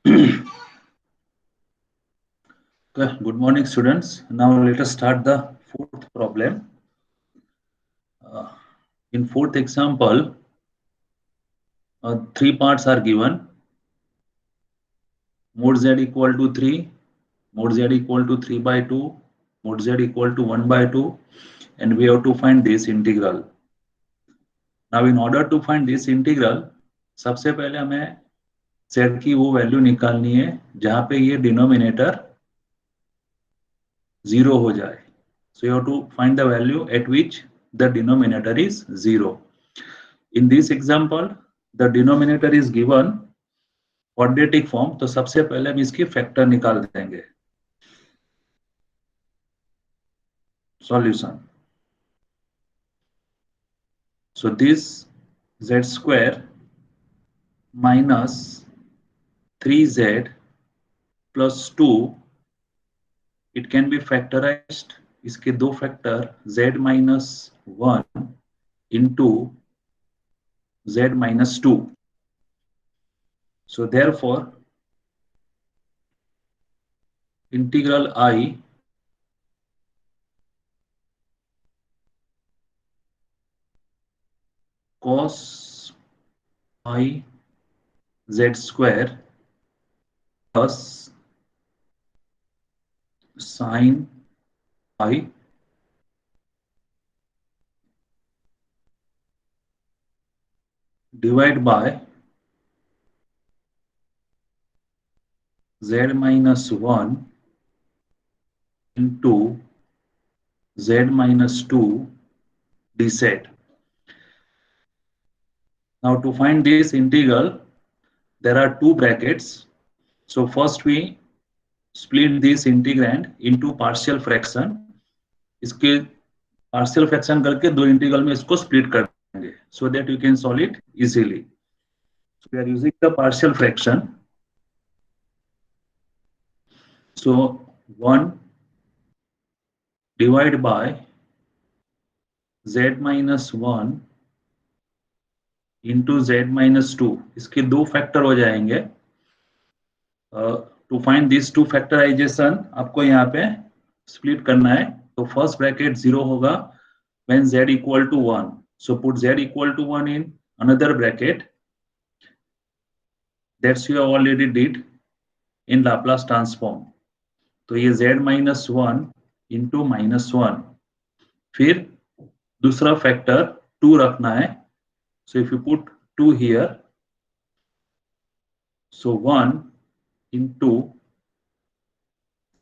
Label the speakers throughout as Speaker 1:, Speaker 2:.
Speaker 1: Okay, good morning, students. Now let us start the fourth problem. In fourth example, three parts are given. Mod z equal to 3, mod z equal to 3 by 2, mod z equal to 1 by 2, and we have to find this integral. Now in order to find this integral, सबसे पहले हमें z की वो value निकालनी है जहां पे ये डिनोमिनेटर 0 हो जाए. So you have to find the value at which the denominator is 0. In this example, the denominator is given quadratic form. तो सबसे पहले हम इसकी फैक्टर निकाल देंगे. Solution. So this z square minus 3z plus 2, it can be factorized. इसके दो factor z minus 1 into z minus 2. So therefore, integral I cos I z square plus sin I divided by z minus 1 into z minus 2 dz. Now to find this integral, there are two brackets. So first we split this integrand into partial fraction. इसके partial fraction करके दो integral में इसको split कर देंगे so that you can solve it easily. So we are using the partial fraction. So 1 divided by z minus 1 into z minus 2. इसके दो factor हो जाएंगे. To find this to factorization आपको यहाँ पे स्प्लिट करना है. तो फर्स्ट ब्रैकेट 0 होगा when z equal to 1. So put z equal to 1 in another bracket. That's you already did in Laplace transform. तो ये z minus 1 into minus 1. फिर दूसरा फैक्टर 2 रखना है. So if you put 2 here, so 1 into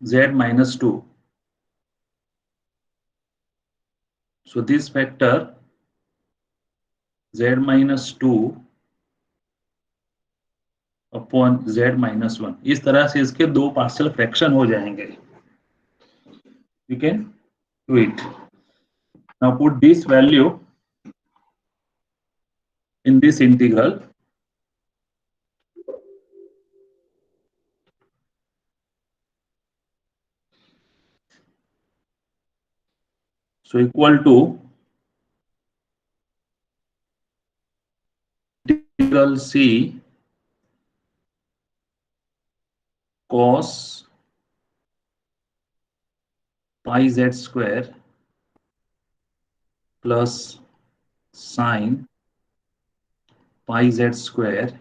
Speaker 1: z minus 2. So this factor z minus 2 upon z minus 1. इस तरह से इसके दो पार्शियल फ्रैक्शन हो जाएंगे. You can do it. Now put this value in this integral. So equal to integral c cos pi z square plus sin pi z square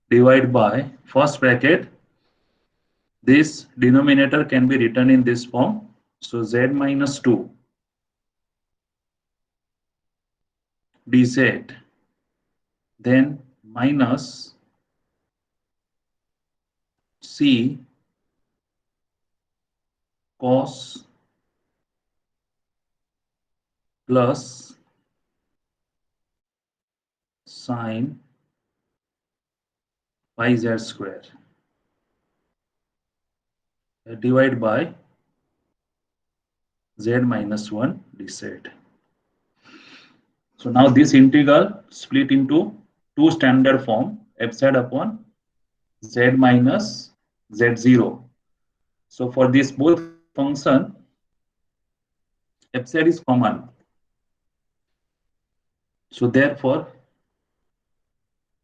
Speaker 1: divided by first bracket. This denominator can be written in this form. So z minus 2 dz, then minus c cos plus sin pi z square divided by z minus 1 dz. So now this integral split into two standard form, f z upon z minus z0. So for this both function, f z is common. So therefore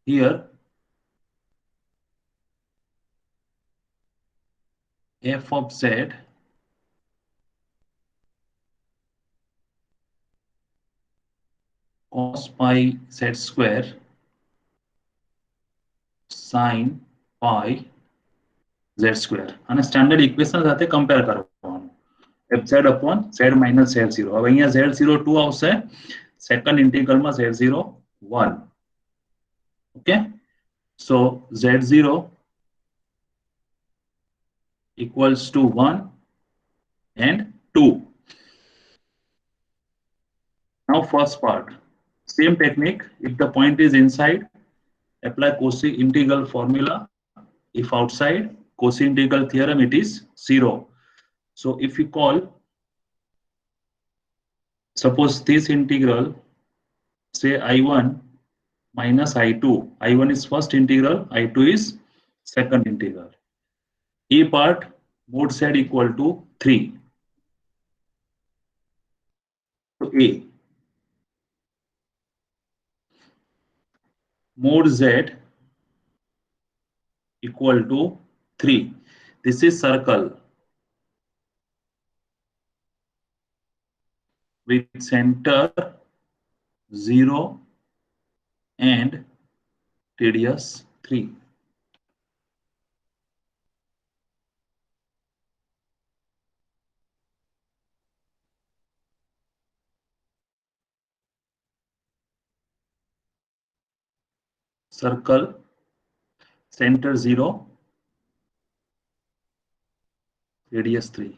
Speaker 1: here f of z cos pi z square sin pi z square અને standard equation સાથે compare કરવાનું fz upon z minus z0. હવે અહીંયા z0 2 આવશે second ઇન્ટિગ્રલમાં z0 1. Okay, so z0 equals to 1 and 2. Now first part, same technique. If the point is inside, apply Cauchy integral formula. If outside, Cauchy integral theorem, it is 0. So if we call, suppose this integral, say I1 minus I2. I1 is first integral, I2 is second integral. A part, mod z equal to 3. So A, mod z equal to 3. This is circle with center 0 and radius 3. Circle, center 0, radius 3.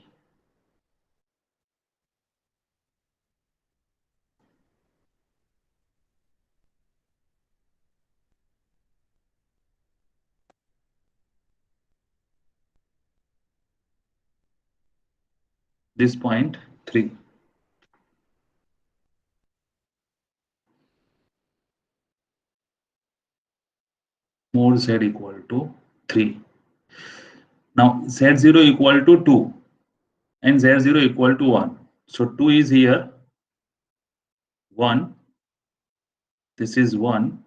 Speaker 1: This point 3. Mod z equal to 3. Now z0 equal to 2 and z0 equal to 1. So 2 is here, 1, this is 1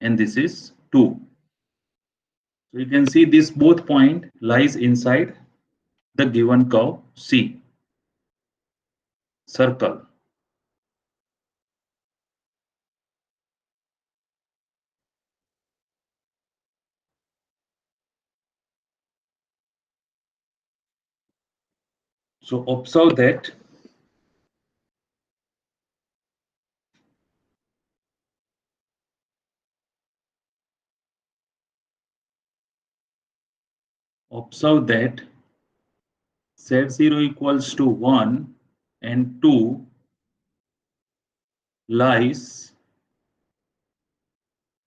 Speaker 1: and this is 2. So you can see this both point lies inside the given curve C, circle. So observe that z0 equals to 1 and 2 lies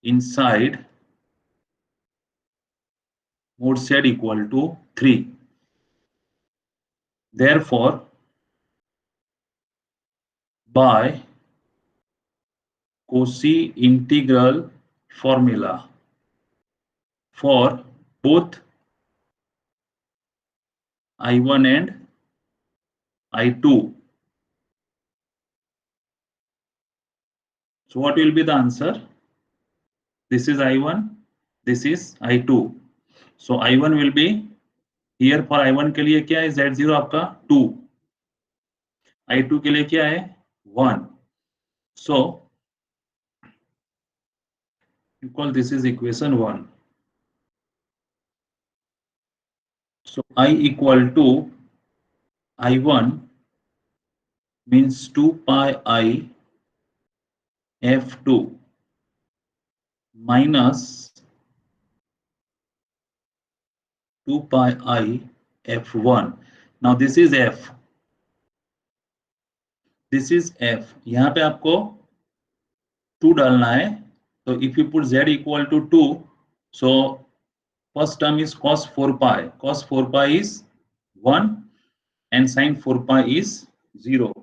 Speaker 1: inside mod z equal to 3. Therefore, by Cauchy integral formula for both I1 and I2. So what will be the answer? This is I1, this is I2. So I1 will be here, for I1 के लिए क्या है, Z0 आपका 2, I2 के लिए क्या है 1. So you call this is equation 1. So I equal to I1 means 2 pi I F2 minus 2 pi I F1. Now this is F, this is F. यहाँ पे आपको 2 डालना है. So if you put Z equal to 2, so first term is cos 4 pi. Cos 4 pi is 1 and sin 4 pi is 0.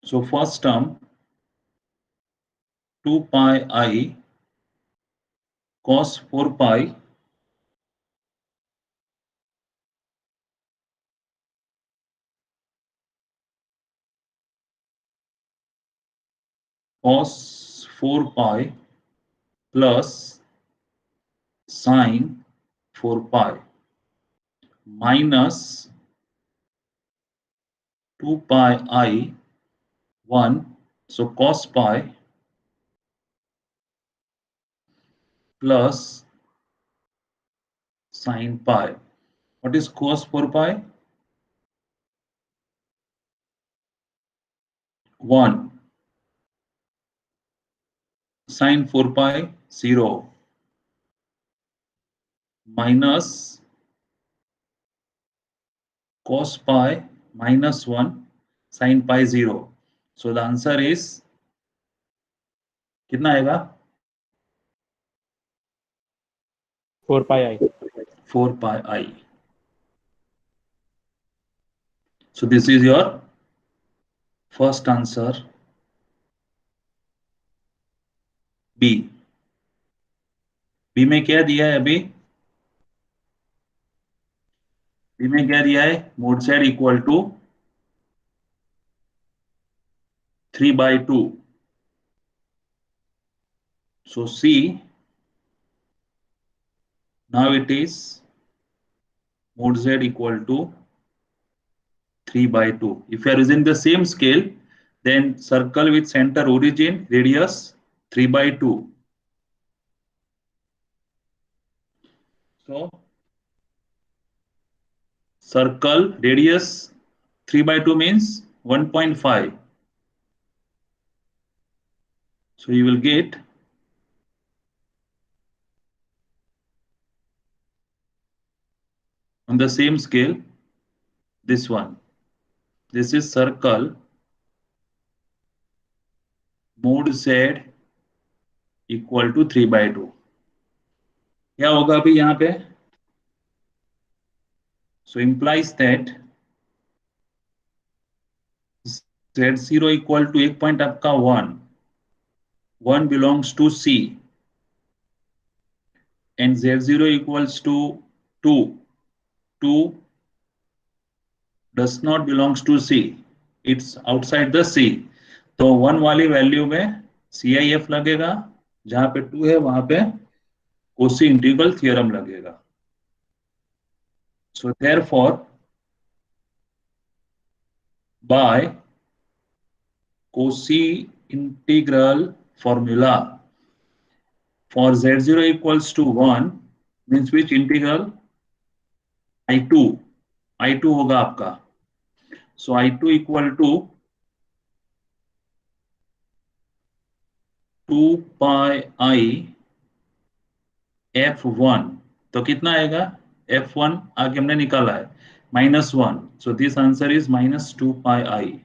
Speaker 1: So first term 2 pi I cos 4 pi cos 4 pi plus sin 4 pi minus 2 pi I 1. So cos pi plus sin pi. What is cos 4 pi? 1. Sin 4 pi 0 minus cos pi minus 1 sin pi 0. So the answer is कितना आएगा?
Speaker 2: 4 pi I.
Speaker 1: 4 pi I. So this is your first answer B. B में क्या दिया है अभी? B में क्या दिया है? Mod z equal to 3/2. So C, now it is mod z equal to 3/2. If you are using the same scale, then circle with center origin radius 3/2. So circle radius 3/2 means 1.5. So you will get on the same scale this one. This is circle mod z equal to 3/2. क्या होगा अभी यहाँ पे? So implies that z0 equal to एक point आपका 1. 1 belongs to C and z0 equals to 2. 2 does not belongs to C. It's outside the C. तो 1 वाली value में CIF लगेगा, जहां पे 2 है वहां पे कोसी इंटीग्रल थ्योरम लगेगा. So therefore by Cauchy integral formula for z0 equals to 1 means which integral? I2. I2 होगा आपका. So I2 equal to 2 pi I F1. तो कितना आएगा? F1 आगे हमने निकाला है -1. So this answer is -2 pi I.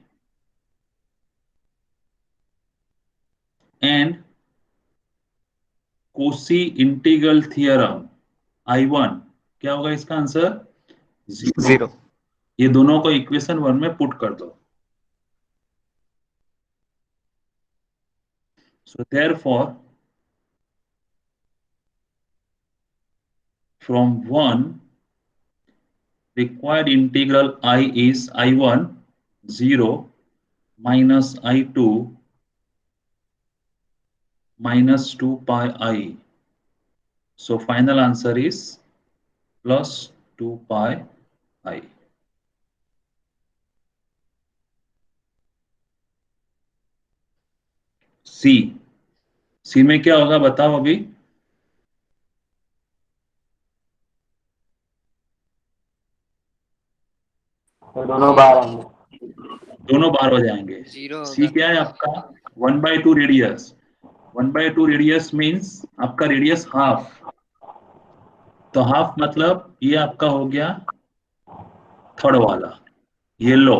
Speaker 1: And Cauchy integral theorem I1 क्या होगा इसका आंसर? 0. ये दोनों को इक्वेशन 1 में पुट कर दो. So therefore from 1 required integral I is I1 0 minus I2 minus 2 pi I. So final answer is plus 2 pi I. C. C में क्या होगा बताओ अभी?
Speaker 2: दोनों बाहर आएंगे.
Speaker 1: दोनों बाहर हो जाएंगे. C क्या है आपका? 1/2 रेडियस. 1/2 रेडियस मीन्स आपका रेडियस हाफ. तो हाफ मतलब ये आपका हो गया थर्ड वाला येलो.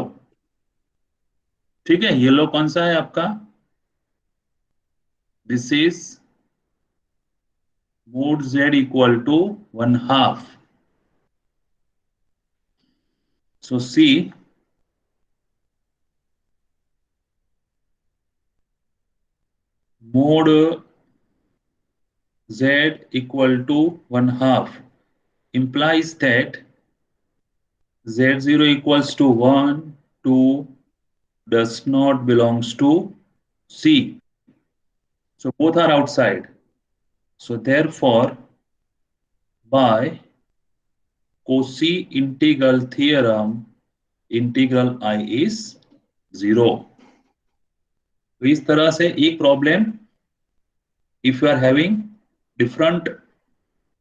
Speaker 1: ठीक है, येलो कौन सा है आपका? This is mod z equal to 1/2. So C mod z equal to 1/2 implies that z0 equals to 1, 2 does not belongs to C. So both are outside. So therefore by Cauchy integral theorem, integral I is 0. तो इस तरह से एक problem, if you are having different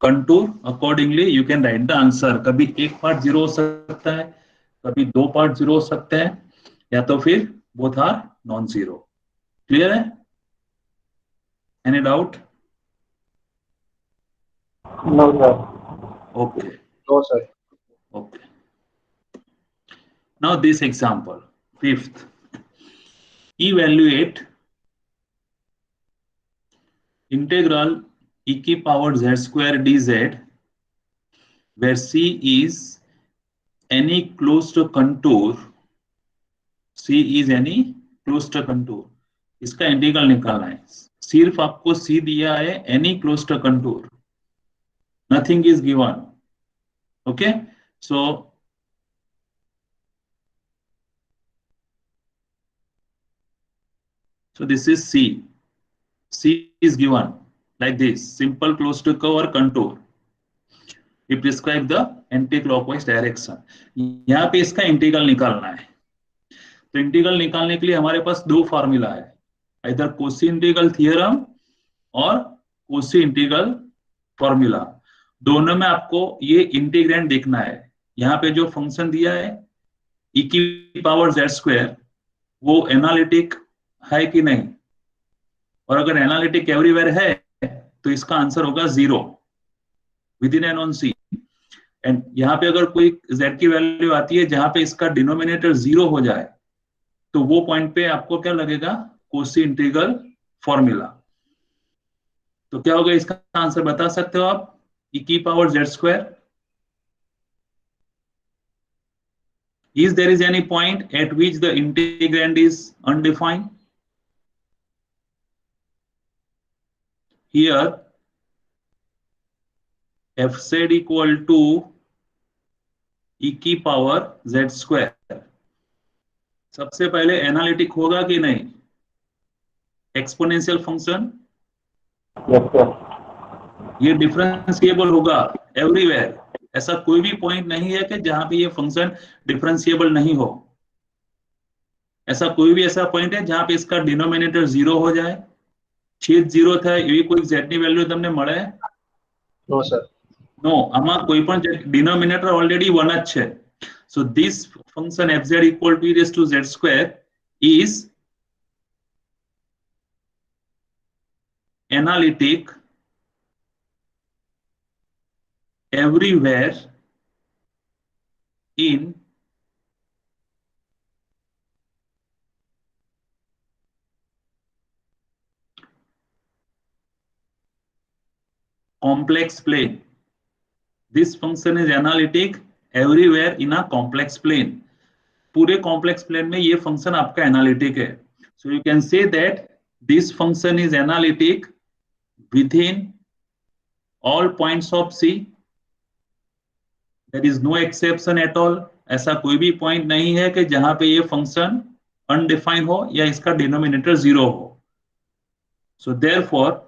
Speaker 1: contour, accordingly you can write the answer. कभी एक part 0 हो सकता है, कभी दो पार्ट 0 हो सकते हैं, या तो फिर both are non zero. Clear है? Any doubt?
Speaker 2: No, sir.
Speaker 1: Okay.
Speaker 2: No, sir.
Speaker 1: Okay. Now this example, fifth. Evaluate integral e की power z square dz, where c is any closed contour. c is any closed contour. इसका integral निकालना है. सिर्फ आपको c दिया है, any closed contour. Nothing is given. Okay. So this is c. C is given like this, simple closed curve or contour. We prescribe the anti-clockwise direction. यहाँ पे इसका इंटीग्रल निकालना है. तो इंटीग्रल निकालने के लिए हमारे पास दो फार्मूला है, इधर कोसी इंटीग्रल थ्योरम और कोसी इंटीग्रल फार्मूला. दोनों में आपको ये इंटीग्रेंड देखना है. यहाँ पे जो फंक्शन दिया है e की पावर z स्क्वायर, वो एनालिटिक है कि नहीं, और अगर एनालिटिक एवरीवेयर है तो इसका आंसर होगा 0 within and on C. And यहाँ पे अगर कोई z की वैल्यू आती है जहां पे इसका डिनोमिनेटर 0 हो जाए, तो वो पॉइंट पे आपको क्या लगेगा, कोसी इंटीग्रल फॉर्मूला. तो क्या होगा इसका आंसर, बता सकते हो आप? e की power z square. Is there is any point at which the integrand is undefined? Here fz equal to e की पावर z स्क्वायर. सबसे पहले एनालिटिक होगा कि नहीं? Exponential function.
Speaker 2: Yes, sir.
Speaker 1: ये डिफरेंशिएबल होगा एवरीवेयर. ऐसा कोई भी पॉइंट नहीं है कि जहां पे ये फंक्शन डिफरेंशिएबल नहीं हो. ऐसा कोई भी ऐसा पॉइंट है जहां पे इसका डिनोमिनेटर 0 हो जाए, छेद 0 था, એવી કોઈ z ની વેલ્યુ તમને મળે?
Speaker 2: No, sir.
Speaker 1: નો, આમાં કોઈ પણ ડિનોમિનેટર ઓલરેડી 1 જ છે. So this function fz equal to e raised to z square is analytic everywhere in complex plane. This function is analytic everywhere in a complex plane. पूरे complex plane में ये function आपका analytic है. So you can say that this function is analytic within all points of C. There is no exception at all. ऐसा कोई भी point नहीं है कि जहां पे ये function undefined हो या इसका denominator 0 हो. So therefore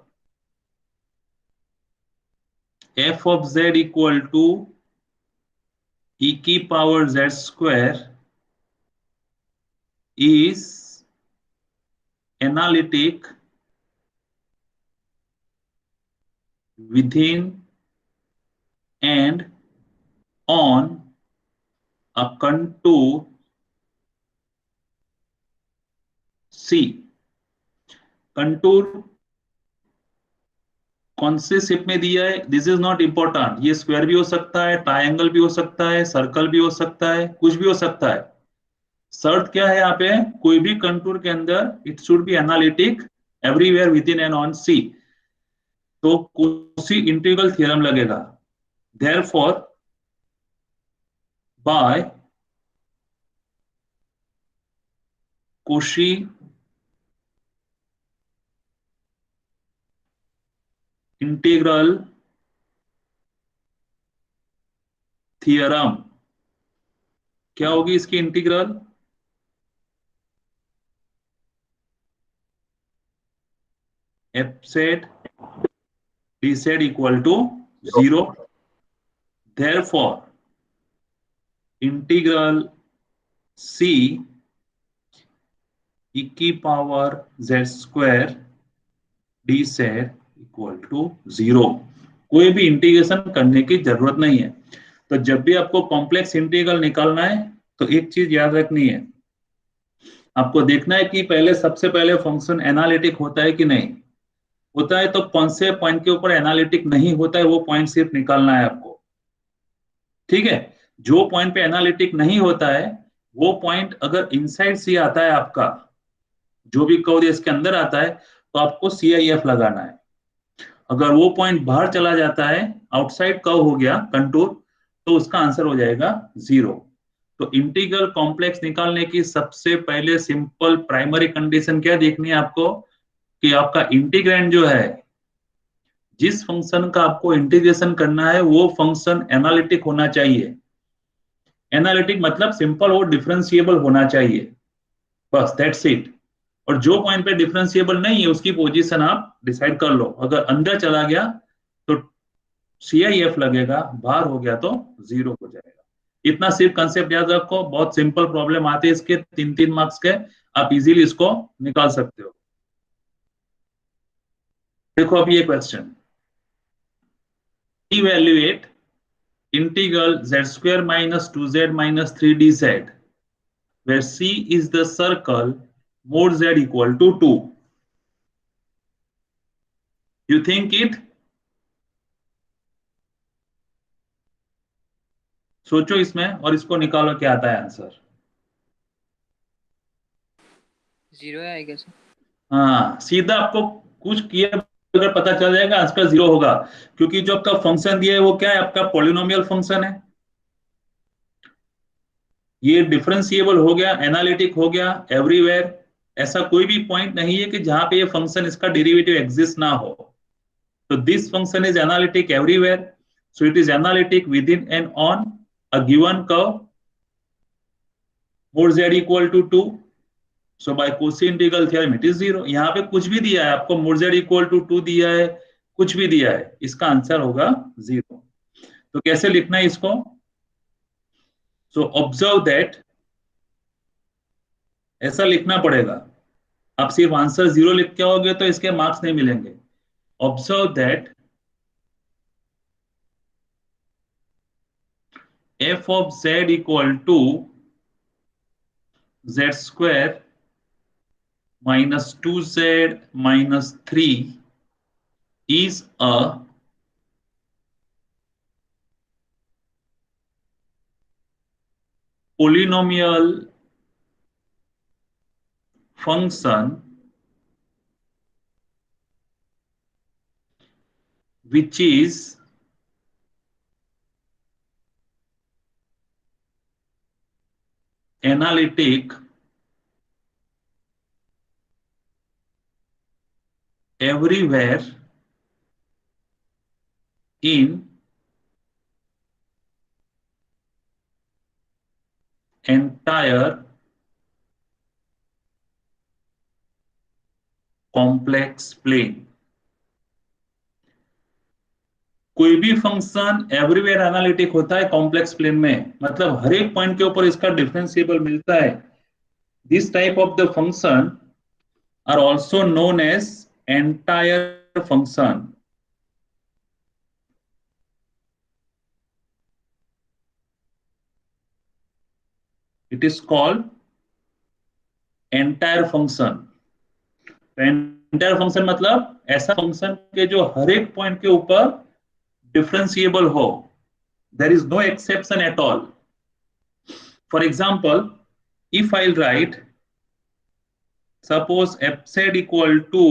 Speaker 1: f of z equal to e की power z square is analytic within and on a contour C. Contour कौन से शेप में दिया है, दिस इज नॉट इंपॉर्टेंट. ये स्क्वायर भी हो सकता है, ट्रायंगल भी हो सकता है, सर्कल भी हो सकता है, कुछ भी हो सकता है. शर्त क्या है यहाँ पे, कोई भी कंटूर के अंदर it should be analytic everywhere within and on c. तो कोशी इंटीग्रल थ्योरम लगेगा. Therefore by Cauchy integral theorem, क्या होगी इसकी integral? fz dz equal to 0. Therefore integral c e की power z square d z equal to 0। कोई भी integration करने की जरूरत नहीं है। तो जब भी आपको कॉम्प्लेक्स इंटीग्रल निकालना है तो एक चीज याद रखनी है, आपको देखना है कि पहले सबसे पहले फंक्शन एनालिटिक होता है कि नहीं होता है। तो कौन से पॉइंट के ऊपर एनालिटिक नहीं होता है वो पॉइंट सिर्फ निकालना है आपको। ठीक है, जो पॉइंट पे एनालिटिक नहीं होता है वो पॉइंट अगर इनसाइड सी आता है आपका, जो भी कर्व इसके अंदर आता है, तो आपको CIF लगाना है। अगर वो पॉइंट बाहर चला जाता है, आउटसाइड कर्व हो गया कंटूर, तो उसका आंसर हो जाएगा 0। तो इंटीग्रल कॉम्प्लेक्स निकालने की सबसे पहले सिंपल प्राइमरी कंडीशन क्या देखनी है आपको, कि आपका इंटीग्रैंड जो है, जिस फंक्शन का आपको इंटीग्रेशन करना है वो फंक्शन एनालिटिक होना चाहिए। एनालिटिक मतलब सिंपल और डिफरेंशिएबल होना चाहिए, बस दैट्स इट। और जो पॉइंट पे डिफरेंशिएबल नहीं है उसकी पोजीशन आप डिसाइड कर लो। अगर अंदर चला गया तो CIF लगेगा, बाहर हो गया तो 0 हो जाएगा। इतना सिर्फ कंसेप्ट याद रखो, बहुत सिंपल प्रॉब्लम आते हैं इसके 3-3 मार्क्स के, आप इजीली इसको निकाल सकते हो। देखो अभी ये question, evaluate integral z square minus 2z minus 3dz where C is the circle mod z equal to 2. You think it? सोचो इसमें और इसको निकालो क्या आता है आंसर।
Speaker 3: 0 है आई गेस।
Speaker 1: हाँ, सीधा आपको कुछ किए अगर पता चल जाएगा आंसर 0 होगा, क्योंकि जो आपका फंक्शन दिया है वो क्या है, आपका पॉलिनोमियल फंक्शन है। ये डिफरेंशिएबल हो गया, एनालिटिक हो गया एवरीवेयर। ऐसा कोई भी पॉइंट नहीं है कि जहां पे ये फंक्शन इसका डेरिवेटिव एग्जिस्ट ना हो। तो this function is analytic everywhere, so it is analytic within and on a given curve mod z equal to 2. So by Cauchy integral theorem it is 0। यहाँ पे कुछ भी दिया है आपको, mod z इक्वल टू 2 दिया है, कुछ भी दिया है, इसका आंसर होगा 0। तो कैसे लिखना है इसको, सो ऑब्जर्व दैट, ऐसा लिखना पड़ेगा। आप सिर्फ आंसर 0 लिख के आओगे तो इसके मार्क्स नहीं मिलेंगे। Observe that f of z equal to z square minus 2z minus 3 is a polynomial function which is analytic everywhere in entire complex plane। कोई भी फंक्शन एवरीवेयर एनालिटिक होता है कॉम्प्लेक्स प्लेन में, मतलब हर एक पॉइंट के ऊपर इसका डिफरेंशिएबल मिलता है। This type of the function are also known as entire function. It is called entire function. Entire function मतलब ऐसा फंक्शन के जो हर एक पॉइंट के ऊपर डिफरेंशिएबल हो, there is no exception at all. For example, if I'll write suppose f z equal to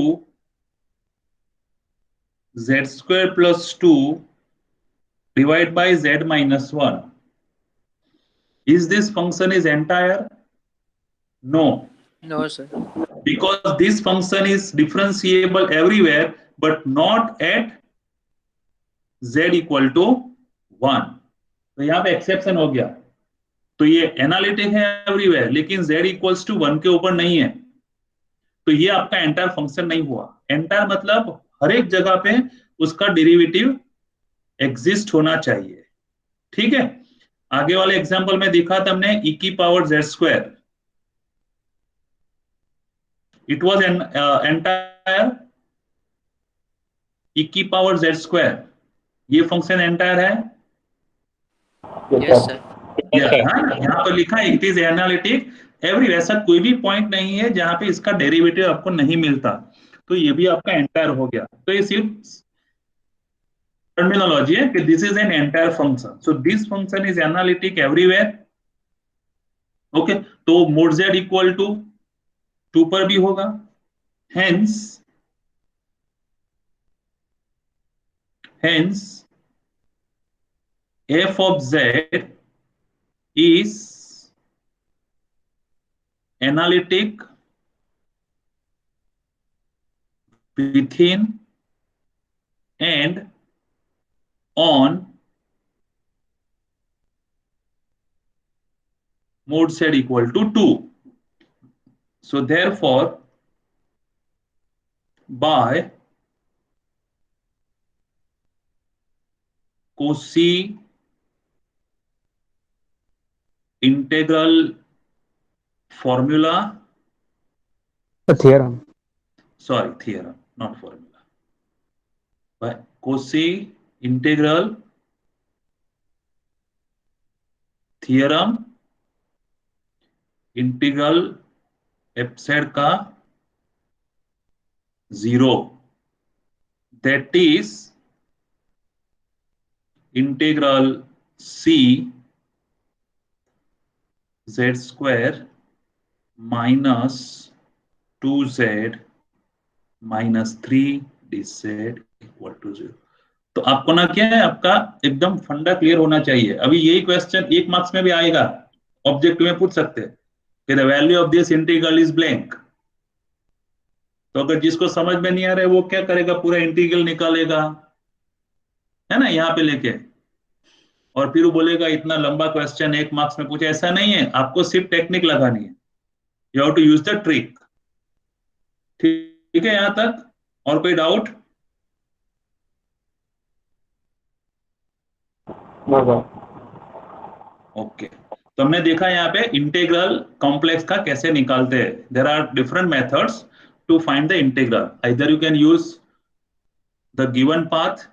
Speaker 1: z square plus 2 divided by z minus 1, is this function is entire? No,
Speaker 3: no sir.
Speaker 1: because this function is differentiable everywhere but not at z equal to 1। तो यहाँ पे exception हो गया। तो ये analytic है everywhere लेकिन z equals to 1 के ऊपर नहीं है, तो ये आपका एंटायर फंक्शन नहीं हुआ। एंटायर मतलब हर एक जगह पे उसका डेरिवेटिव एग्जिस्ट होना चाहिए। ठीक है, आगे वाले एग्जांपल में दिखा था हमने e की power z square, it was an entire e की पावर z स्क्वायर, ये फंक्शन एंटायर है।
Speaker 3: Yes, sir.
Speaker 1: यहाँ पर लिखा है इट इज एनालिटिक एवरी, ऐसा कोई भी पॉइंट नहीं है जहां पे इसका डेरिवेटिव आपको नहीं मिलता, तो ये भी आपका एंटायर हो गया। तो ये सिर्फ टर्मिनोलॉजी है कि this is an entire function, so this function is analytic everywhere. Okay, तो मोड z इक्वल टू 2 पर भी होगा, hence f of z is analytic within and on mod z equal to 2. So therefore, by Cauchy integral formula,
Speaker 2: The theorem.
Speaker 1: sorry, theorem, not formula. By Cauchy integral theorem, integral epsilon का 0, that is integral c z square minus 2z minus 3 dz equal to 0। तो आपको ना क्या है, आपका एकदम फंडा clear होना चाहिए। अभी यही क्वेश्चन 1 मार्क्स में भी आएगा, ऑब्जेक्टिव में पूछ सकते हैं कि the value of this integral is blank. तो अगर जिसको समझ में नहीं आ रहा है वो क्या करेगा, पूरा इंटीग्रल निकालेगा, है ना, यहाँ पे लेके, और फिर वो बोलेगा इतना लंबा क्वेश्चन 1 मार्क्स में पूछे। ऐसा नहीं है, आपको सिर्फ टेक्निक लगानी है, you have to use the trick. ठीक है यहां तक, और कोई डाउट?
Speaker 2: No, sir.
Speaker 1: ओके, तो हमने देखा यहाँ पे इंटीग्रल कॉम्प्लेक्स का कैसे निकालते हैं। There are different methods to find the integral, either you can use the given path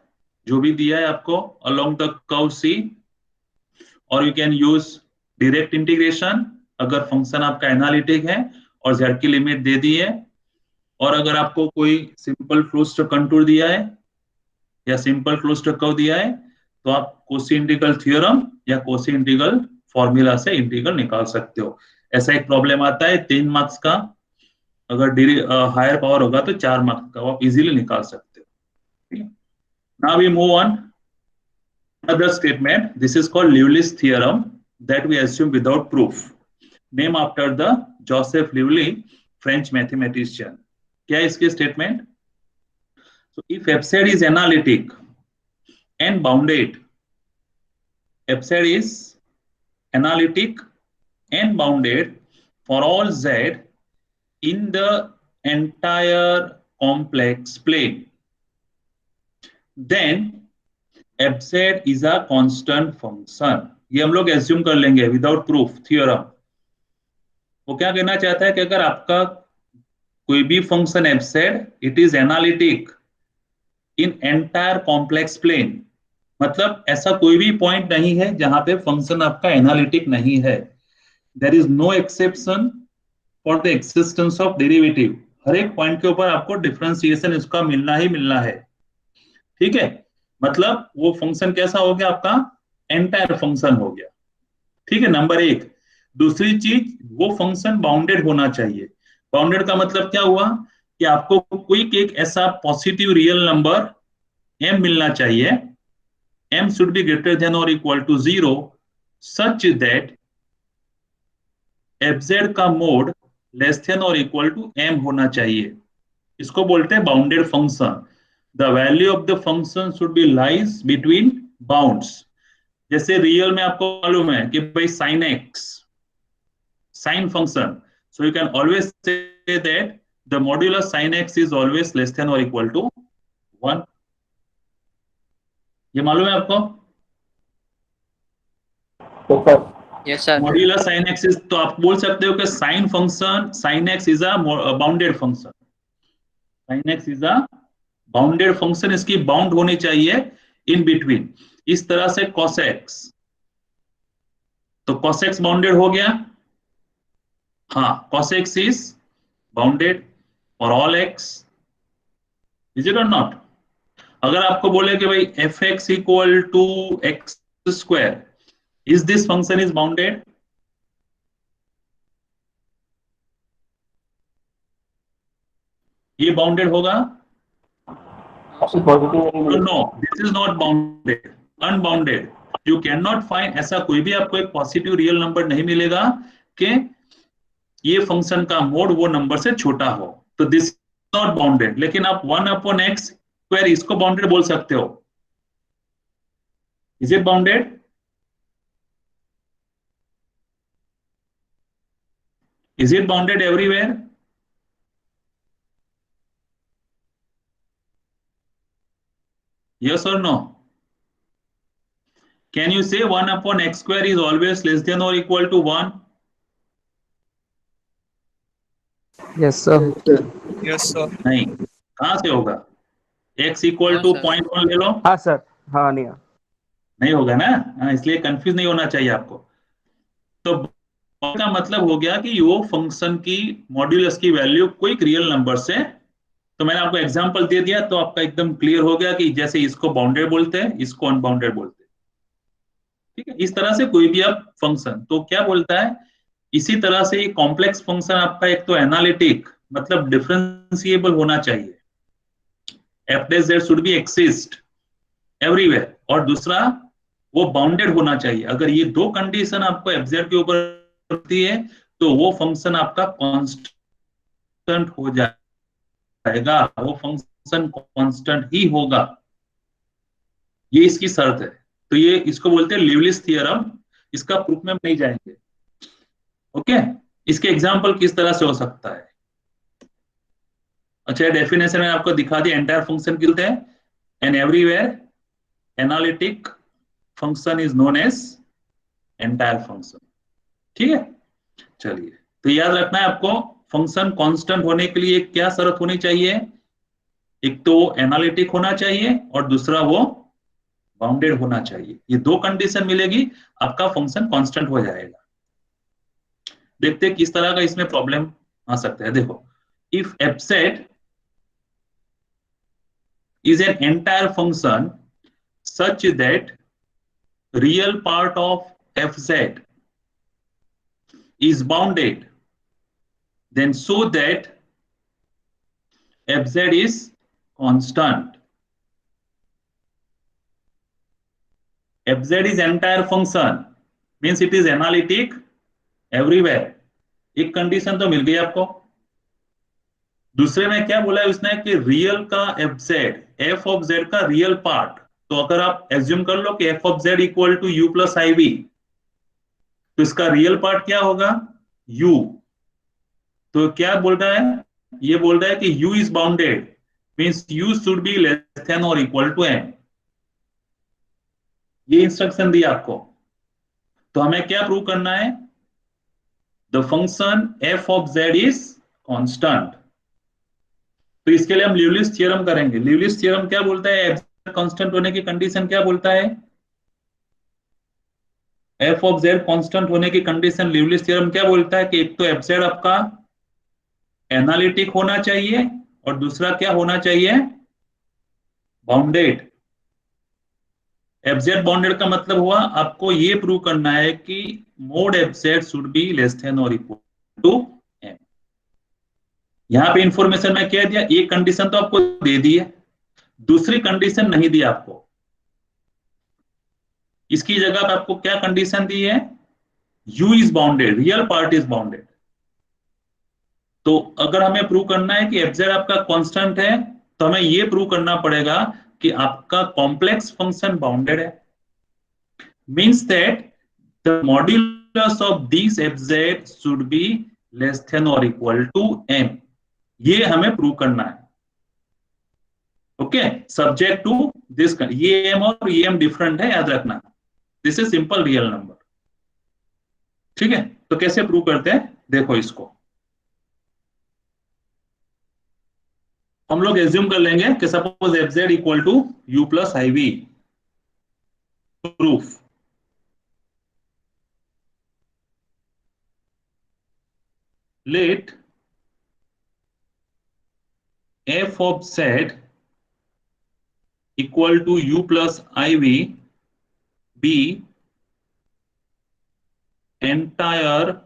Speaker 1: जो भी दिया है आपको अलोंग द कर्व सी, और you can use direct integration अगर फंक्शन आपका एनालिटिक है और z की लिमिट दे दी है, और अगर आपको कोई सिंपल क्लोज्ड कंटूर दिया है या सिंपल क्लोज्ड कर्व दिया है तो आप कोसी इंटीग्रल थ्योरम या कोसी इंटीग्रल फॉर्मूला से इंटीग्रल निकाल सकते हो। ऐसा एक प्रॉब्लम आता है 3 मार्क्स का, अगर हायर पावर होगा तो 4 मार्क्स का आप इजीली निकाल सकते हो। Now we move on another statement. This is called Lewis theorem that we assume without proof, named after the Joseph Lewis, French mathematician. क्या है इसकी statement? So if fz is analytic and bounded, fz is analytic and bounded for all z in the entire complex plane, then fz is a constant function। ये हम लोग assume कर लेंगे without proof theorem. वो क्या कहना चाहता है कि अगर आपका कोई भी function fz, it is analytic in entire complex plane, मतलब ऐसा कोई भी पॉइंट नहीं है जहां पे फंक्शन आपका एनालिटिक नहीं है। There is no exception for the existence of derivative, हर एक पॉइंट के ऊपर आपको डिफरेंशिएशन इसका मिलना ही मिलना है। ठीक है, मतलब वो फंक्शन कैसा हो गया, आपका एंटायर फंक्शन हो गया। ठीक है, नंबर 1। दूसरी चीज, वो फंक्शन बाउंडेड होना चाहिए। बाउंडेड का मतलब क्या हुआ कि आपको कोई एक ऐसा पॉजिटिव रियल नंबर m मिलना चाहिए, m should be greater than or equal to 0 such that fz का मोड लेस देन और इक्वल टू m होना चाहिए। इसको बोलते हैं bounded function. The value of the function should be lies between bounds. जैसे रियल में आपको मालूम है कि भाई sin x, sin function, so you can always say that the modulus sin x is always less than or equal to 1। ये मालूम है आपको?
Speaker 2: Yes, sir.
Speaker 3: Yes, sir.
Speaker 1: Modulus sine x is, तो आप बोल सकते हो कि sine function sine x is a bounded function, sine x is a bounded function, इसकी बाउंड होनी चाहिए इन बिटवीन। इस तरह से cos x, तो cos x बाउंडेड हो गया, हाँ cos x is bounded for all x, is it or not? अगर आपको बोले कि भाई f x equal to x square, is this function is bounded? ये बाउंडेड होगा?
Speaker 2: Positive
Speaker 1: no, this is not bounded, unbounded. You can not find, ऐसा कोई भी आपको एक पॉजिटिव रियल नंबर नहीं मिलेगा कि ये फंक्शन का मोड वो नंबर से छोटा हो, तो दिस नॉट बाउंडेड। लेकिन आप 1/x स्क्वायर इसको बाउंडेड बोल सकते हो, is it bounded? Is it bounded everywhere? Yes or no? Can you say 1/x square is always less than or equal to 1?
Speaker 2: Yes, sir.
Speaker 4: Yes, sir.
Speaker 1: नहीं, कहां से होगा? x इक्वल
Speaker 3: हाँ,
Speaker 1: to
Speaker 3: sir.
Speaker 1: 0.1 ले लो,
Speaker 2: हाँ सर, हाँ नहीं हाँ।
Speaker 1: नहीं होगा ना? हाँ, इसलिए कंफ्यूज नहीं होना चाहिए आपको। तो का मतलब हो गया कि वो फंक्शन की मॉड्यूलस की वैल्यू कोई रियल नंबर से, तो मैंने आपको एग्जांपल दे दिया, तो आपका एकदम क्लियर हो गया कि जैसे इसको बाउंडेड बोलते हैं, इसको अनबाउंडेड बोलते हैं। ठीक है, इस तरह से कोई भी आप फंक्शन, तो क्या बोलता है, इसी तरह से ये कॉम्प्लेक्स फंक्शन आपका एक तो एनालिटिक मतलब डिफरेंशिएबल होना चाहिए, F dash Z should be exist everywhere, और दूसरा वो बाउंडेड होना चाहिए। अगर ये दो कंडीशन आपको एफ जेड के ऊपर होती है तो वो फंक्शन आपका कांस्टेंट हो जाएगा, वो फंक्शन कांस्टेंट ही होगा, ये इसकी शर्त है। तो ये इसको बोलते हैं लिवलिस थियरम, इसका प्रूफ में नहीं जाएंगे। ओके, इसके एग्जांपल किस तरह से हो सकता है? अच्छा, डेफिनेशन में आपको दिखा दिया, एंटायर फंक्शन किलते हैं, and everywhere analytic function is known as entire function. ठीक है, चलिए, तो याद रखना है आपको, फंक्शन कांस्टेंट होने के लिए क्या शर्त होनी चाहिए? एक तो एनालिटिक होना चाहिए और दूसरा वो बाउंडेड होना चाहिए। ये दो कंडीशन मिलेगी, आपका फंक्शन कांस्टेंट हो जाएगा। देखते हैं किस तरह का इसमें प्रॉब्लम आ सकता है। देखो, if f Z is an entire function such that real part of fz is bounded, then show that fz is constant. fz is entire function means it is analytic everywhere. एक condition तो मिल गई आपको। दूसरे में क्या बोला है उसने कि रियल का एफ ऑफ जेड का रियल पार्ट, तो अगर आप एज्यूम कर लो कि f of z equal to u plus i v, तो इसका रियल पार्ट क्या होगा? u। तो क्या बोल रहा है? ये बोल रहा है कि u is bounded means u should be less than और इक्वल टू m। ये इंस्ट्रक्शन दिया आपको, तो हमें क्या प्रूव करना है? The function f of z is constant. तो इसके लिए हम लिवलिस थ्योरम करेंगे। लिवलिस थ्योरम क्या बोलता है? एफ कांस्टेंट होने की कंडीशन क्या बोलता है? एफ ऑफ जेड कांस्टेंट होने की कंडीशन लिवलिस थ्योरम क्या बोलता है कि एक तो एफ जेड आपका एनालिटिक होना चाहिए और दूसरा क्या होना चाहिए? बाउंडेड। एफ जेड बाउंडेड का मतलब हुआ आपको ये प्रूव करना है कि mode F Z should be less than और इक्वल टू एम। यहां पे इंफॉर्मेशन में क्या दिया? एक कंडीशन तो आपको दे दी है, दूसरी कंडीशन नहीं दी आपको। इसकी जगह पे आपको क्या कंडीशन दी है? u is bounded, real part is bounded. तो अगर हमें प्रूव करना है कि एफ जेड आपका कांस्टेंट है, तो हमें यह प्रूव करना पड़ेगा कि आपका कॉम्प्लेक्स फंक्शन बाउंडेड है, means that the modulus of this F Z should be less than और इक्वल टू m। ये हमें प्रूव करना है। ओके, सब्जेक्ट टू दिस, ये m और ये m डिफरेंट है, याद रखना। This is simple real number. ठीक है, तो कैसे प्रूव करते हैं देखो इसको। हम लोग एज्यूम कर लेंगे कि suppose f z equal to u plus i v. Proof, let f of z equal to u plus iv be entire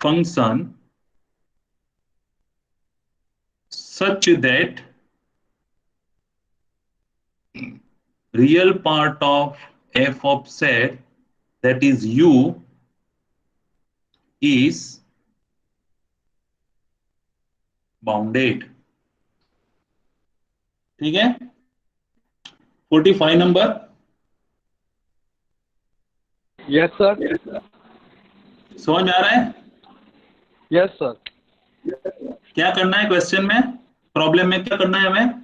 Speaker 1: function such that real part of f of z, that is u, is bounded। ठीक है, 45 number.
Speaker 2: Yes sir.
Speaker 1: समझ में आ रहा है?
Speaker 2: Yes sir.
Speaker 1: क्या करना है question में, प्रॉब्लम में क्या करना है हमें?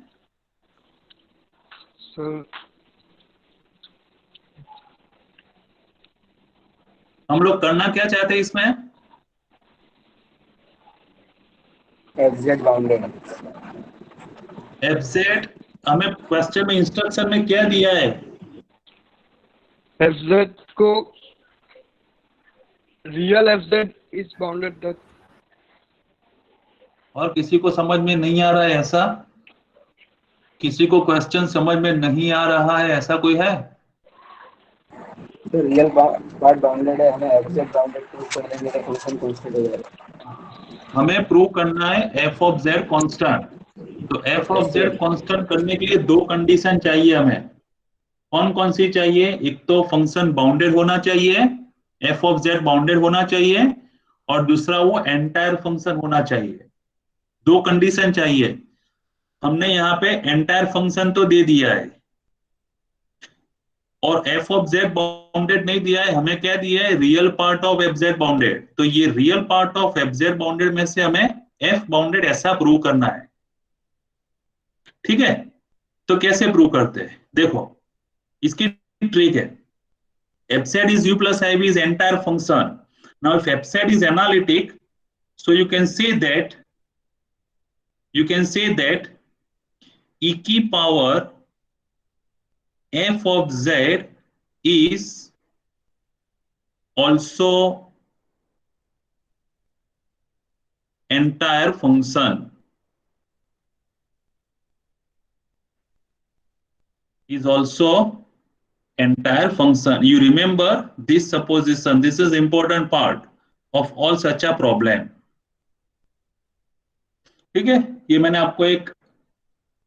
Speaker 2: सर
Speaker 1: हम लोग करना क्या चाहते हैं इसमें?
Speaker 2: Exact bounded.
Speaker 1: एफ जेड, हमें क्वेश्चन में इंस्ट्रक्शन में क्या दिया है?
Speaker 2: एफजेड को real f z is bounded that.
Speaker 1: और किसी को समझ में नहीं आ रहा है ऐसा? किसी को क्वेश्चन समझ में नहीं आ रहा है ऐसा कोई है?
Speaker 2: तो रियल पार्ट बाउंडेड है, हमें एग्जैक्ट बाउंडेड प्रूफ कर देंगे तो फंक्शन कांस्टेंट हो जाएगा।
Speaker 1: हमें प्रूव करना है एफ ऑफ जेड कांस्टेंट। तो एफ ऑफ जेड कांस्टेंट करने के लिए दो कंडीशन चाहिए हमें। कौन कौन सी चाहिए? एक तो फंक्शन बाउंडेड होना चाहिए, एफ ऑफ जेड बाउंडेड होना चाहिए, और दूसरा वो एंटायर फंक्शन होना चाहिए। दो कंडीशन चाहिए। हमने यहाँ पे एंटायर फंक्शन तो दे दिया है और एफ ऑफ जेड बाउंडेड नहीं दिया है। हमें क्या दिया है? Real part of F Z bounded. तो ये real part of F Z bounded में से हमें एफ बाउंडेड ऐसा प्रूव करना है। ठीक है, तो कैसे प्रूव करते हैं देखो, इसकी ट्रिक है। F z is u plus i v is entire function. Now if f z is analytic, so you can say that e की power f of z is also entire function, is also entire function. You remember this supposition, this is important part of all such a problem। ठीक है, ये मैंने आपको एक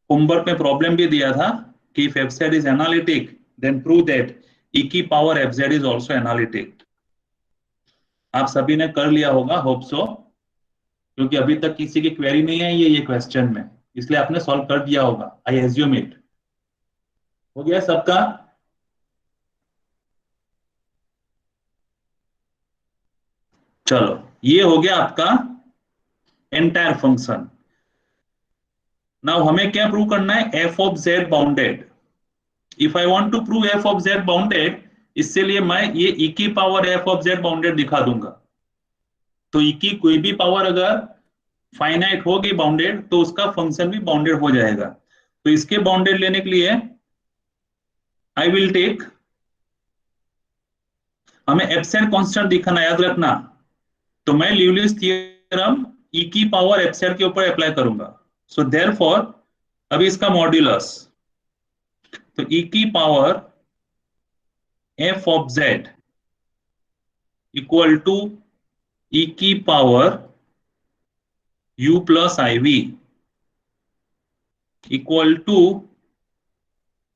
Speaker 1: homework में problem भी दिया था कि if f z is analytic then prove that e की power f z is also analytic। आप सभी ने कर लिया होगा, होप सो, क्योंकि अभी तक किसी की क्वेरी नहीं आई है ये क्वेश्चन में, इसलिए आपने सॉल्व कर दिया होगा। I assume it. हो गया सबका? चलो, ये हो गया आपका एंटायर फंक्शन। नाउ हमें क्या प्रूव करना है? F of z bounded. If I want to prove f of z bounded, इससे लिए मैं ये ई की power f of z bounded दिखा दूंगा। तो ई की कोई भी पावर अगर फाइनाइट होगी बाउंडेड, तो उसका फंक्शन भी बाउंडेड हो जाएगा। तो इसके बाउंडेड लेने के लिए आई विल टेक, हमें एब्सेंट कांस्टेंट दिखाना, याद रखना। तो मैं ल्यूलिस थ्योरम ई की पावर एब्सेंट के ऊपर अप्लाई करूंगा। सो देयरफॉर अभी इसका मॉड्यूलस, तो ई की power f of z equal to e की power u plus i v equal to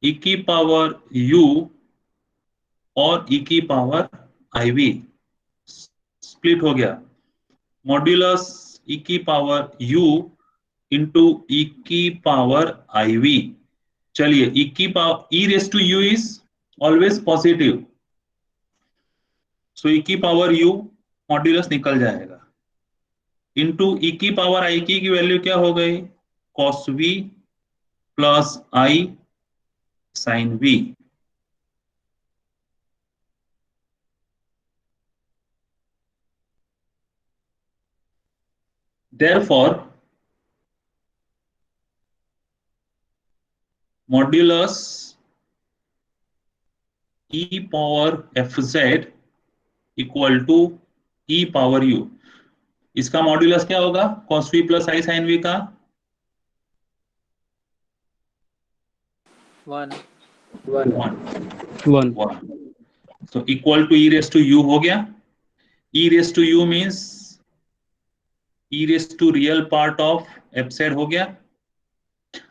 Speaker 1: e की पावर u और ई की पावर आई वी। स्प्लिट हो गया, मॉड्यूलस ई की पावर u इंटू ई की पावर आई वी। चलिए, ई की power e raise to u is always positive, so e की पावर u मॉड्यूलस निकल जाएगा, इंटू ई की पावर आई की वैल्यू क्या हो गई? Cos v plus i sine v। therefore modulus e power fz equal to e power u। इसका modulus क्या होगा cos v plus i sine v का?
Speaker 3: 1.
Speaker 2: 1
Speaker 1: 1। तो equal to e raise to u हो गया। e raise to u means e raise to real part of f z हो गया।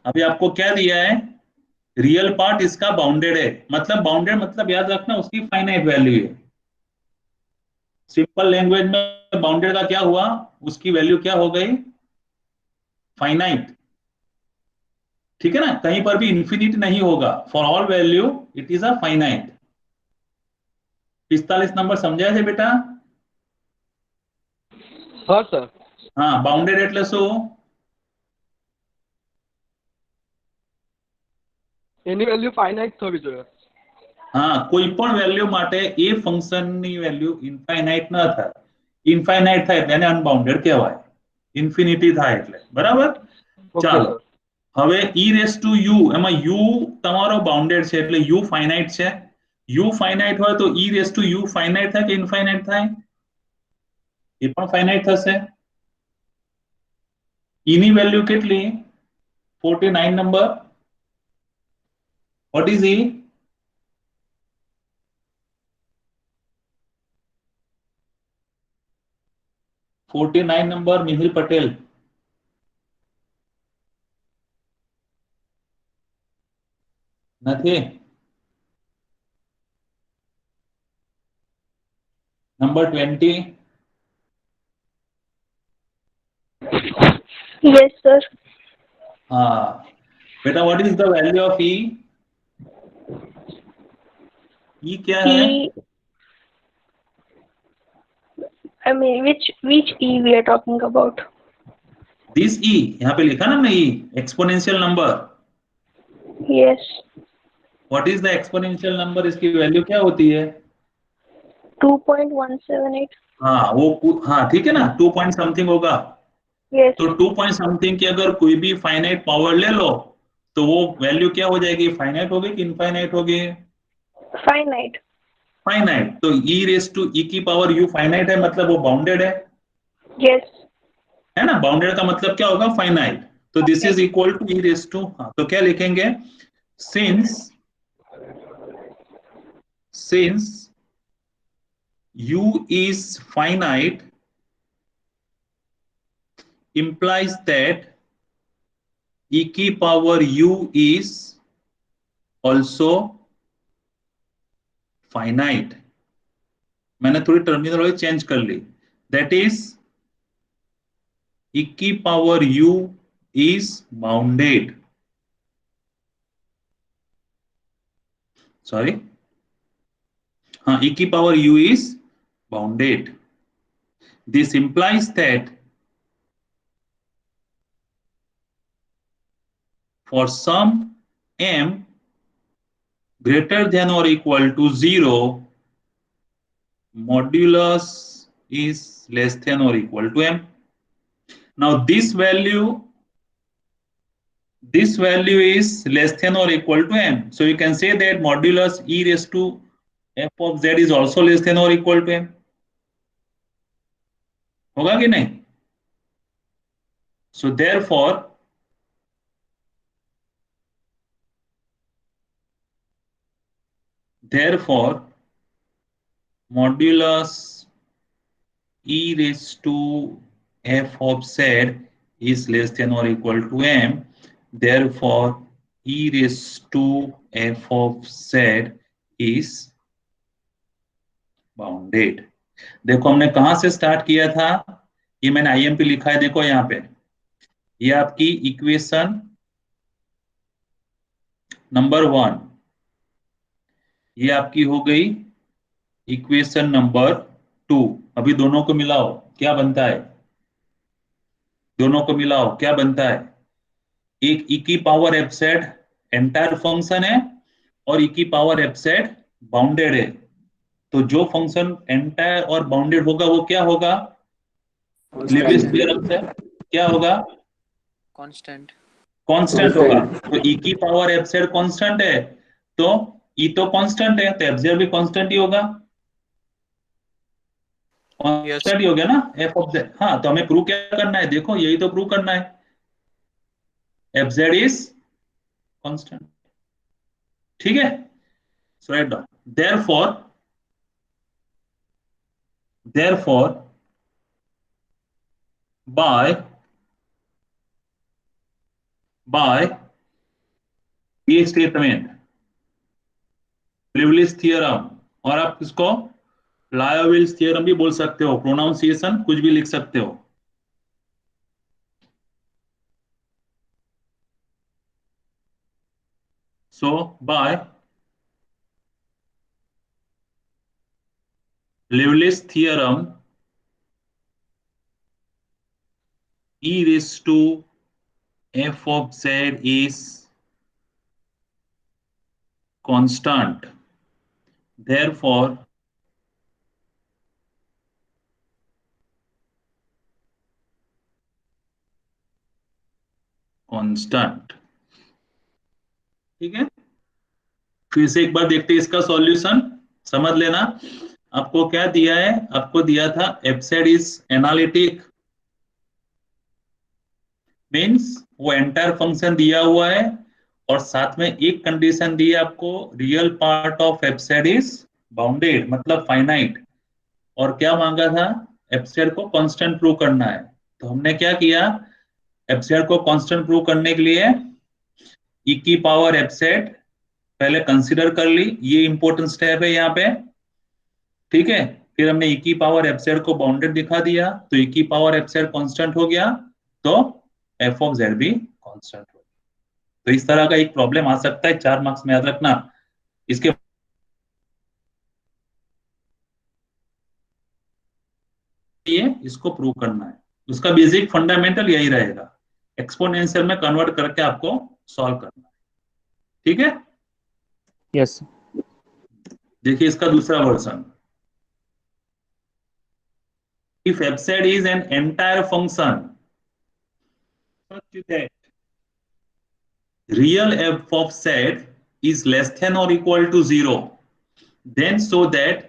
Speaker 1: अभी आपको क्या दिया है? रियल पार्ट इसका बाउंडेड है, मतलब बाउंडेड मतलब याद रखना उसकी फाइनाइट वैल्यू है। सिंपल लैंग्वेज में बाउंडेड का क्या हुआ, उसकी वैल्यू क्या हो गई? फाइनाइट। ठीक है ना, कहीं पर भी इंफिनिट नहीं होगा, for all value it is a finite. 45 number समझा है बेटा?
Speaker 2: हाँ सर।
Speaker 1: हाँ, बाउंडेड એટલે શું?
Speaker 2: એની વેલ્યુ ફાઇનાઇટ થવી જોઈએ।
Speaker 1: હા, કોઈ પણ વેલ્યુ માટે એ ફંક્શનની વેલ્યુ ઇન્ફાઇનાઇટ ન થાય। ઇન્ફાઇનાઇટ થાય તેને અનબાઉન્ડેડ કહેવાય, ઇન્ફિનિટી થાય એટલે, બરાબર?
Speaker 2: ઓકે
Speaker 1: ચાલો,
Speaker 2: સર।
Speaker 1: હવે e રેસ ટુ u, એમાં u તમારો બાઉન્ડેડ છે એટલે u ફાઇનાઇટ છે। u ફાઇનાઇટ હોય તો e raise to u finite થાય કે ઇન્ફાઇનાઇટ થાય? એ પણ ફાઇનાઇટ થશે। e ની વેલ્યુ કેટલી? 49 number. What is e? $49 number Mihir Patel. નથી? નંબર 20?
Speaker 4: Yes, sir.
Speaker 1: हाँ बेटा, what is the value of e? e क्या है?
Speaker 4: I mean, which E we are talking about?
Speaker 1: This e, यहाँ पे लिखा ना हमने e, exponential number.
Speaker 4: Yes,
Speaker 1: what is the exponential number, इसकी वैल्यू क्या होती है?
Speaker 4: 2.178.
Speaker 1: हाँ वो, हाँ ठीक है ना, 2 पॉइंट समथिंग होगा।
Speaker 4: Yes,
Speaker 1: तो 2 पॉइंट समथिंग की अगर कोई भी फाइनाइट पावर ले लो तो वो वैल्यू क्या हो जाएगी? फाइनाइट होगी कि इनफाइनाइट होगी?
Speaker 4: finite.
Speaker 1: फाइनाइट। तो e रेस टू e की पावर u फाइनाइट है, मतलब वो बाउंडेड
Speaker 4: Yes,
Speaker 1: है ना। बाउंडेड का मतलब क्या होगा? फाइनाइट। तो this is equal to e raise to, हाँ तो क्या लिखेंगे? Since u is finite implies that e की power u is also finite। मैंने थोड़ी टर्मिनोलॉजी चेंज कर ली। दैट इज e की power u is bounded, sorry, हाँ, e की power u is bounded। This implies that for some m greater than or equal to 0, modulus is less than or equal to m। Now this value is less than or equal to m, so you can say that modulus e raised to f of z is also less than or equal to m। होगा कि नहीं? So therefore modulus e raised to f of z is less than or equal to m। Therefore e raised to f of z is bounded. देखो हमने कहां से start किया था, ये मैंने आईएमपी लिखा है, देखो यहाँ पे, ये आपकी इक्वेशन नंबर 1, ये आपकी हो गई इक्वेशन नंबर 2। अभी दोनों को मिलाओ, क्या बनता है? दोनों को मिलाओ, क्या बनता है? एक e की power F Z entire function है और e की पावर एफ जेड बाउंडेड है। तो जो फंक्शन एंटायर और बाउंडेड होगा वो क्या होगा? लीबनिट्ज थ्योरम से क्या होगा?
Speaker 3: कांस्टेंट।
Speaker 1: कांस्टेंट होगा। तो e की पावर एफ जेड कांस्टेंट है, तो e तो कांस्टेंट है, तो एफ जेड भी कांस्टेंट ही होगा।
Speaker 3: यस।
Speaker 1: कांस्टेंट ही हो गया ना एफ ऑफ जेड। हाँ, तो हमें प्रूव क्या करना है? देखो, यही तो प्रूव करना है, एफ जेड इज कांस्टेंट। ठीक है, सो राइट डाउन therefore by ये स्टेटमेंट लिवलिस थ्योरम, और आप इसको लायोविल्स थ्योरम भी बोल सकते हो, प्रोनाउंसिएशन कुछ भी लिख सकते हो। So by Liouville's theorem e raised to f of z is constant, therefore constant। ठीक है, फिर से एक बार देखते हैं इसका सॉल्यूशन, समझ लेना। आपको क्या दिया है? आपको दिया था F z is analytic, means वो एंटायर फंक्शन दिया हुआ है, और साथ में एक कंडीशन दी है आपको, real part of F z is bounded, मतलब फाइनाइट। और क्या मांगा था? एफ जेड को कांस्टेंट प्रूव करना है। तो हमने क्या किया? एफ जेड को कांस्टेंट प्रूव करने के लिए ई की पावर एफ जेड पहले कंसीडर कर ली, ये इंपॉर्टेंट स्टेप है यहाँ पे। ठीक है, फिर हमने ई की पावर एफ जेड को बाउंडेड दिखा दिया, तो ई की पावर एफ जेड कांस्टेंट हो गया, तो एफ ऑफ जेड भी कांस्टेंट हो गया। तो इस तरह का एक प्रॉब्लम आ सकता है, 4 मार्क्स में, याद रखना। इसके लिए इसको प्रूव करना है, उसका बेसिक फंडामेंटल यही रहेगा, एक्सपोनेंशियल में कन्वर्ट करके आपको सॉल्व करना है। ठीक है,
Speaker 2: यस।
Speaker 1: देखिए इसका दूसरा version, if f z is an entire function such that real f of z is less than or equal to 0, then show that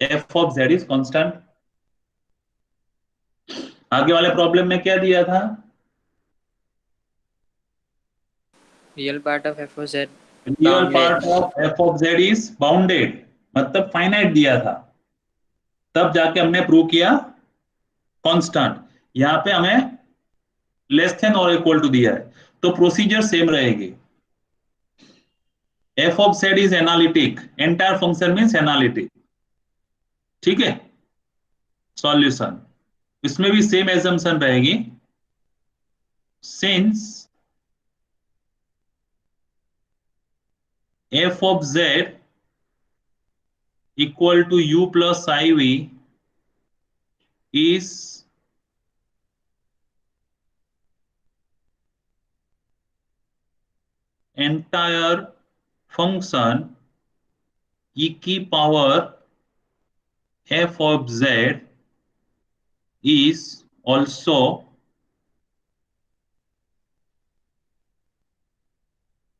Speaker 1: f of z is constant। आगे वाले प्रॉब्लम में क्या दिया था?
Speaker 3: Real part of f of z
Speaker 1: real part of f of z is bounded, मतलब finite दिया था, तब जाके हमने प्रूव किया कांस्टेंट। यहां पे हमें लेस देन और इक्वल टू दिया है, तो प्रोसीजर सेम रहेगी। f of z is analytic, entire function means analytic। ठीक है, सॉल्यूशन इसमें भी सेम एजम्पशन रहेगी, since f of z equal to u plus iv is entire function e की power f of z is also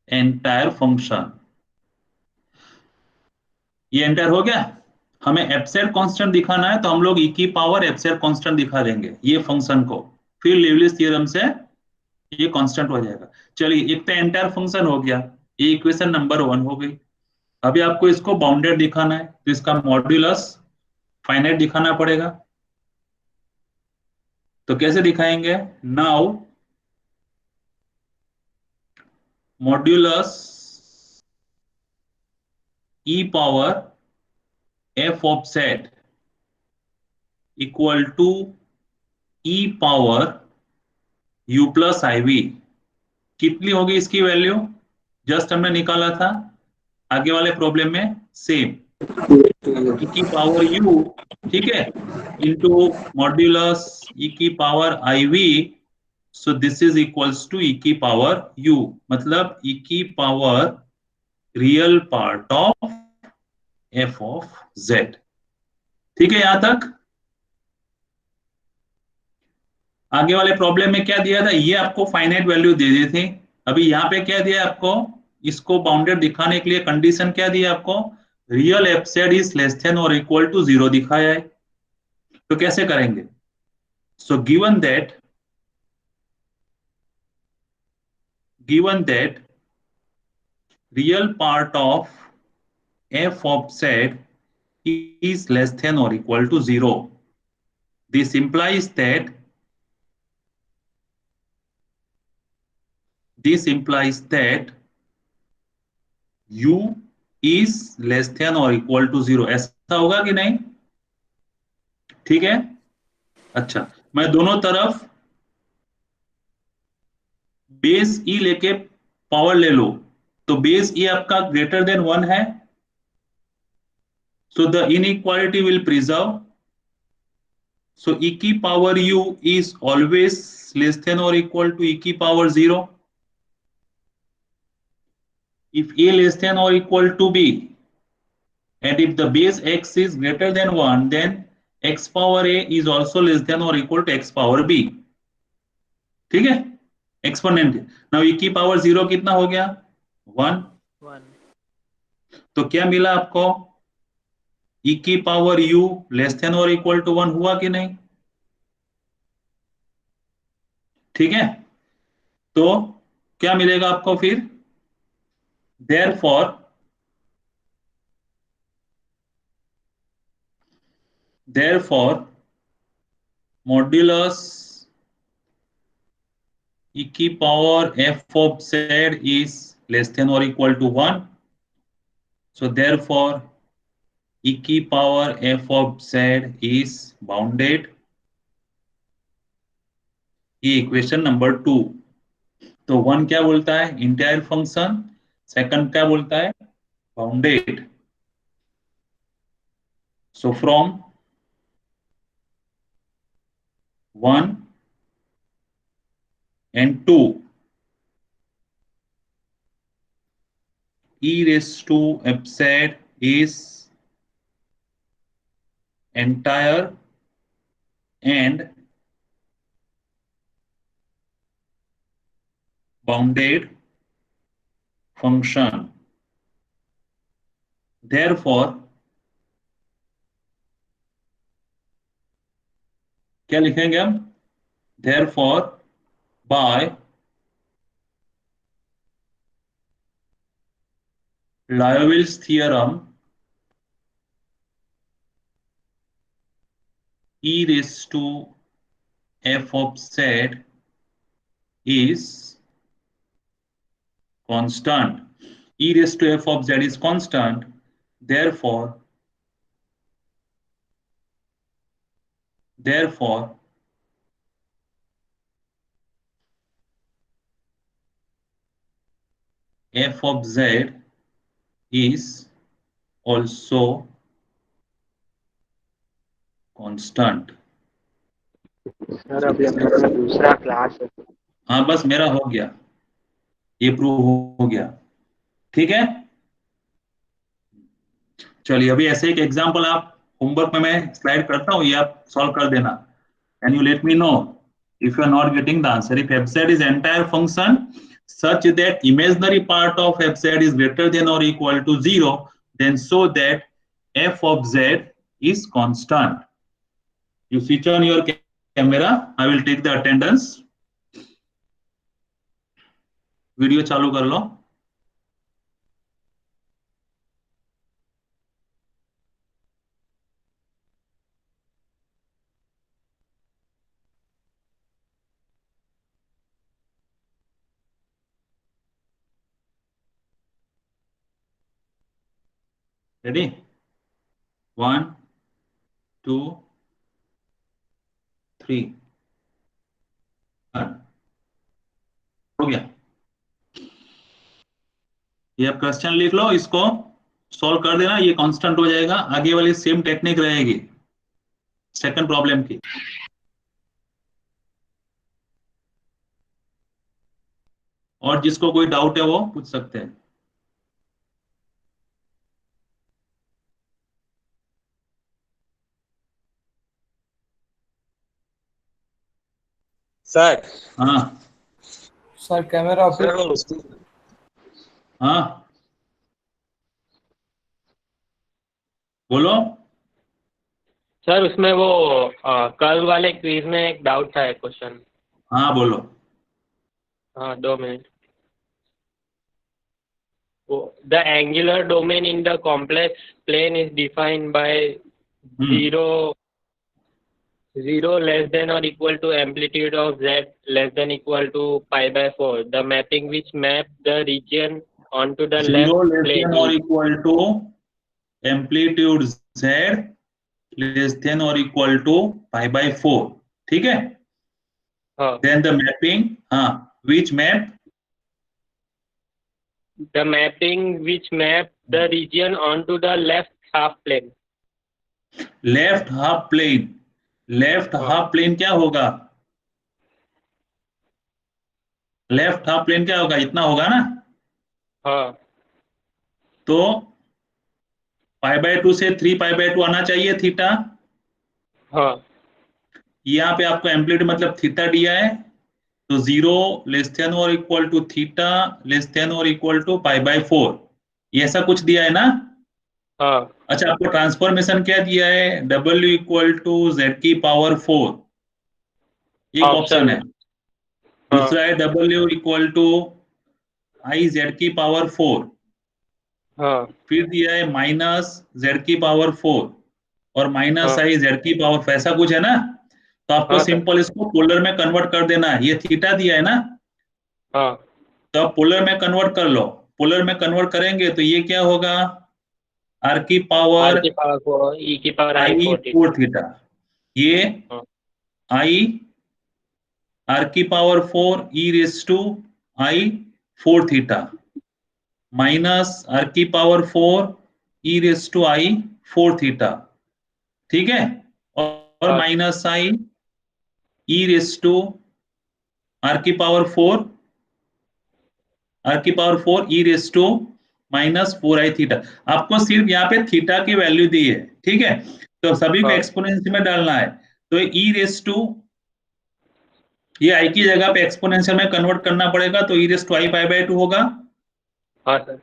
Speaker 1: entire function। ये enter हो गया। हमें एब्सेंट कांस्टेंट दिखाना है, तो हम लोग e की पावर एब्सेंट कांस्टेंट दिखा देंगे ये फंक्शन को, फिर लिवलिस थ्योरम से ये कांस्टेंट हो जाएगा। चलिए, एक तो एंटायर फंक्शन हो गया, ये इक्वेशन नंबर 1 हो गई। अभी आपको इसको बाउंडेड दिखाना है, तो इसका मॉड्यूलस फाइनाइट दिखाना पड़ेगा। तो कैसे दिखाएंगे? Now modulus e power f of z equal to e power u plus i v. कितनी होगी इसकी वैल्यू? जस्ट हमने निकाला था आगे वाले प्रॉब्लम में, सेम e की पावर u, ठीक है, इंटू मॉड्यूलस e की power i v. So this is equals to e की पावर u, मतलब e की power real part of f of z। ठीक है, यहां तक। आगे वाले प्रॉब्लम में क्या दिया था, ये आपको फाइनाइट वैल्यू दे दी थी। अभी यहाँ पे क्या दिया आपको, इसको बाउंडेड दिखाने के लिए कंडीशन क्या दिया आपको, real F z is less than और इक्वल टू 0 दिखाया है। तो कैसे करेंगे, सो given that real part of f of z is less than or equal to 0, this implies that u is less than or equal to 0। ऐसा होगा कि नहीं, ठीक है। अच्छा, मैं दोनों तरफ बेस ई लेके पावर ले लो, तो बेस ई आपका ग्रेटर देन 1 है, so the inequality will preserve. So e की power u is always less than or equal to e की power 0। if a less than or equal to b and if the base x is greater than 1, then x power a is also less than or equal to x power b। ठीक है, exponent. Now e की power 0 कितना हो गया, 1।
Speaker 3: 1.
Speaker 1: तो क्या मिला आपको, e की पावर u लेस देन और इक्वल टू 1 हुआ कि नहीं, ठीक है। तो क्या मिलेगा आपको फिर, therefore मॉड्यूलस e की power f of z is less than or equal to 1, so therefore e की power f of z is bounded। ये इक्वेशन नंबर 2। तो 1 क्या बोलता है, इंटायर फंक्शन, सेकंड क्या बोलता है, bounded. So from 1 and 2 e raised to f z is entire and bounded function। therefore क्या लिखेंगे हम, therefore by Liouville's theorem e raised to f of z is constant। e raised to f of z is constant, therefore f of z is also constant।
Speaker 2: Sir अभी अपना दूसरा class है।
Speaker 1: हाँ बस मेरा हो गया, ये प्रूव हो गया, ठीक है। चलिए अभी ऐसे एक एग्जांपल आप होमवर्क में मैं स्लाइड करता हूँ, ये आप सॉल्व कर देना। Can you let me know if you are not getting the answer, if f z is entire function such that imaginary part of f z is greater than or equal to 0, then show that f of z is constant। You switch on your camera, I will take the attendance। Video चालू कर लो। Ready, 1 2 3 हो गया। ये आप question लिख लो, इसको solve कर देना, ये कांस्टेंट हो जाएगा। आगे वाली सेम टेक्निक रहेगी सेकंड प्रॉब्लम की। और जिसको कोई डाउट है वो पूछ सकते हैं।
Speaker 5: सर
Speaker 1: हाँ
Speaker 6: सर कैमरा
Speaker 1: हाँ बोलो।
Speaker 5: सर उसमें वो कर्व वाले क्विज में एक डाउट था, एक क्वेश्चन।
Speaker 1: हाँ बोलो।
Speaker 5: हाँ 2 मिनट। वो the angular domain in the complex plane is defined by zero less than or equal to amplitude of z less than equal to pi/4. The mapping which map the region onto the left
Speaker 1: 0 less
Speaker 5: plane
Speaker 1: than or
Speaker 5: is
Speaker 1: equal to amplitude z less than और equal to pi/4, ठीक है।
Speaker 5: हाँ
Speaker 1: then the mapping, हाँ which map
Speaker 5: the mapping which map the region onto the left half plane.
Speaker 1: Left half plane, left
Speaker 5: हाँ
Speaker 1: half plane क्या होगा, left half plane क्या होगा, इतना होगा ना।
Speaker 5: हाँ
Speaker 1: तो pi/2 से 3 pi/2 आना चाहिए थीटा।
Speaker 5: हाँ
Speaker 1: यहाँ पे आपको एम्पलीट्यूड मतलब थीटा दिया है, तो 0 लेस देन और equal to theta less than और इक्वल टू pi/4, ये ऐसा कुछ दिया है ना।
Speaker 5: हाँ
Speaker 1: अच्छा, आपको ट्रांसफॉर्मेशन क्या दिया है, W इक्वल टू z⁴, एक ऑप्शन है। दूसरा है W equal to I z⁴,
Speaker 5: हाँ
Speaker 1: फिर दिया है माइनस z⁴ और माइनस
Speaker 5: हाँ
Speaker 1: I z⁴, ऐसा कुछ है ना। तो आपको
Speaker 5: हाँ सर
Speaker 1: सिंपल इसको पोलर में कन्वर्ट कर देना है, ये थीटा दिया है ना,
Speaker 5: हाँ
Speaker 1: तो आप पोलर में कन्वर्ट कर लो। पोलर में कन्वर्ट करेंगे तो ये क्या होगा, r की पावर
Speaker 5: r⁴ e⁴
Speaker 1: थीटा, ये
Speaker 5: हाँ
Speaker 1: I r⁴ e⁴ theta minus r⁴ e⁴ theta, ठीक है। और
Speaker 5: हाँ
Speaker 1: minus I r⁴ -4i theta. आपको सिर्फ यहाँ पे थीटा की वैल्यू दी है, ठीक है। तो सभी को
Speaker 5: हाँ
Speaker 1: एक्सपोनेंशियल में डालना है, तो ये i की जगह पे एक्सपोनेंशियल में कन्वर्ट करना पड़ेगा, तो e⁻i pi/2 होगा।
Speaker 5: हाँ सर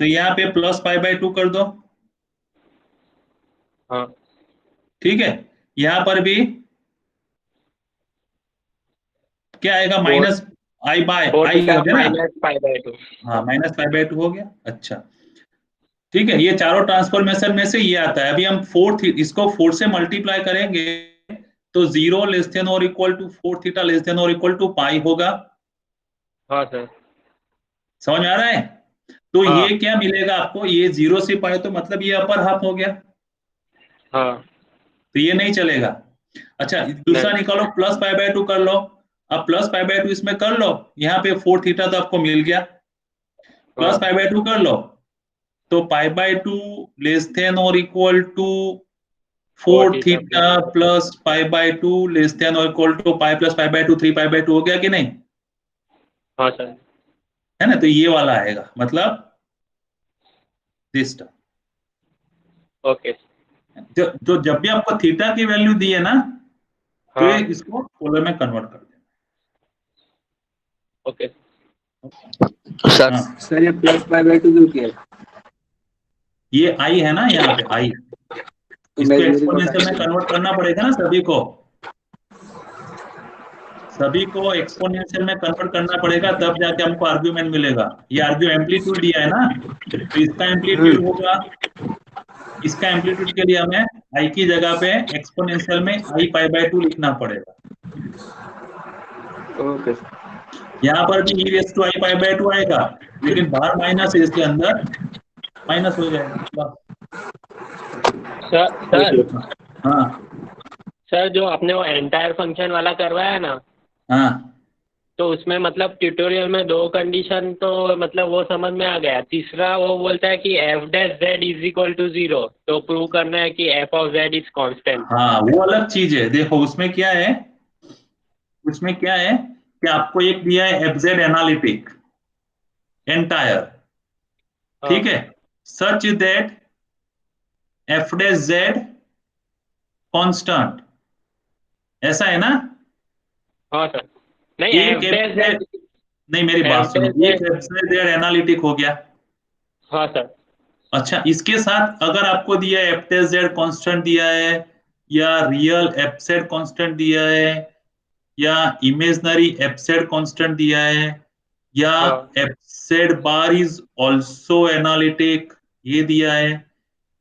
Speaker 1: तो यहाँ पे प्लस pi/2 कर दो,
Speaker 5: हाँ
Speaker 1: ठीक है। यहाँ पर भी क्या आएगा,
Speaker 5: फोर
Speaker 1: माइनस i
Speaker 5: फोर
Speaker 1: हो
Speaker 5: थीटा
Speaker 1: गया ना,
Speaker 5: माइनस pi/2।
Speaker 1: हाँ माइनस pi/2 हो गया। अच्छा ठीक है, ये चारों ट्रांसफॉर्मेशन में से ये आता है। अभी हम इसको 4 से मल्टीप्लाई करेंगे तो 0 लेस देन और equal to 4 theta less than और इक्वल टू पाई होगा।
Speaker 5: हाँ सर
Speaker 1: समझ में आ रहा है। तो
Speaker 5: हाँ
Speaker 1: ये क्या मिलेगा आपको, ये 0 से पाई, तो मतलब ये अपर हाफ हो गया,
Speaker 5: हाँ
Speaker 1: तो ये नहीं चलेगा। अच्छा दूसरा
Speaker 5: नहीं
Speaker 1: निकालो, प्लस pi/2 कर लो। अब प्लस pi/2 इसमें कर लो, यहाँ पे 4 थीटा तो आपको मिल गया, प्लस
Speaker 5: हाँ
Speaker 1: pi/2 कर लो, तो pi/2 लेस देन और equal to
Speaker 5: 4
Speaker 1: 4
Speaker 5: theta
Speaker 1: theta plus pi/2 less than और equal to pi plus pi/2 3 pi/2 हो गया कि नहीं,
Speaker 5: हाँ सर
Speaker 1: है ना। तो ये वाला आएगा, मतलब दिस टर्म।
Speaker 5: ओके
Speaker 1: जो जब भी आपको थीटा की वैल्यू दी है ना, तो ये
Speaker 5: हाँ
Speaker 1: इसको पोलर में कन्वर्ट कर देना।
Speaker 5: ओके
Speaker 2: सर
Speaker 1: हाँ
Speaker 2: सर ये +π/2 क्यों किया,
Speaker 1: ये आई है ना, यहाँ पे आई, इसको
Speaker 2: इमेजिनरी
Speaker 1: एक्सपोनेंशियल में
Speaker 2: पोटेंशियल।
Speaker 1: कन्वर्ट करना पड़ेगा ना, सभी को एक्सपोनेंशियल में कन्वर्ट करना पड़ेगा, तब जाके हमको आर्ग्यूमेंट मिलेगा। ये एम्पलीट्यूड दिया है ना, तो इसका एम्पलीट्यूड होगा, इसका एम्पलीट्यूड के लिए हमें आई की जगह पे एक्सपोनेंशियल में i pi/2 लिखना पड़ेगा।
Speaker 2: ओके
Speaker 1: यहाँ पर भी e⁻i pi/2 आएगा, लेकिन बाहर माइनस है, इसके अंदर माइनस हो जाएगा।
Speaker 5: सर
Speaker 1: हाँ
Speaker 5: सर जो आपने वो एंटायर फंक्शन वाला करवाया ना,
Speaker 1: हाँ
Speaker 5: तो उसमें मतलब ट्यूटोरियल में 2 कंडीशन तो मतलब वो समझ में आ गया। तीसरा वो बोलता है कि f'(z) इज इक्वल टू 0, तो प्रूव करना है कि f(z) इज कांस्टेंट।
Speaker 1: हाँ, वो अलग चीज है। देखो उसमें क्या है, उसमें क्या है कि आपको एक दिया है fz एनालिटिक एंटायर, ठीक है, सच दैट f'(z) कांस्टेंट, ऐसा है ना।
Speaker 5: हाँ सर, नहीं
Speaker 1: एक
Speaker 5: एफ डैश जेड,
Speaker 1: नहीं, मेरी बात
Speaker 5: एफ
Speaker 1: सुनो,
Speaker 5: डैश
Speaker 1: एक
Speaker 5: जेड,
Speaker 1: एफजेड एनालिटिक हो गया।
Speaker 5: हाँ सर,
Speaker 1: अच्छा, इसके साथ अगर आपको दिया है एफजेड कांस्टेंट दिया है, या रियल एफजेड कांस्टेंट दिया है, या इमेजनरी एफजेड कांस्टेंट दिया है, या
Speaker 5: हाँ
Speaker 1: f z bar is also analytic, ये दिया है,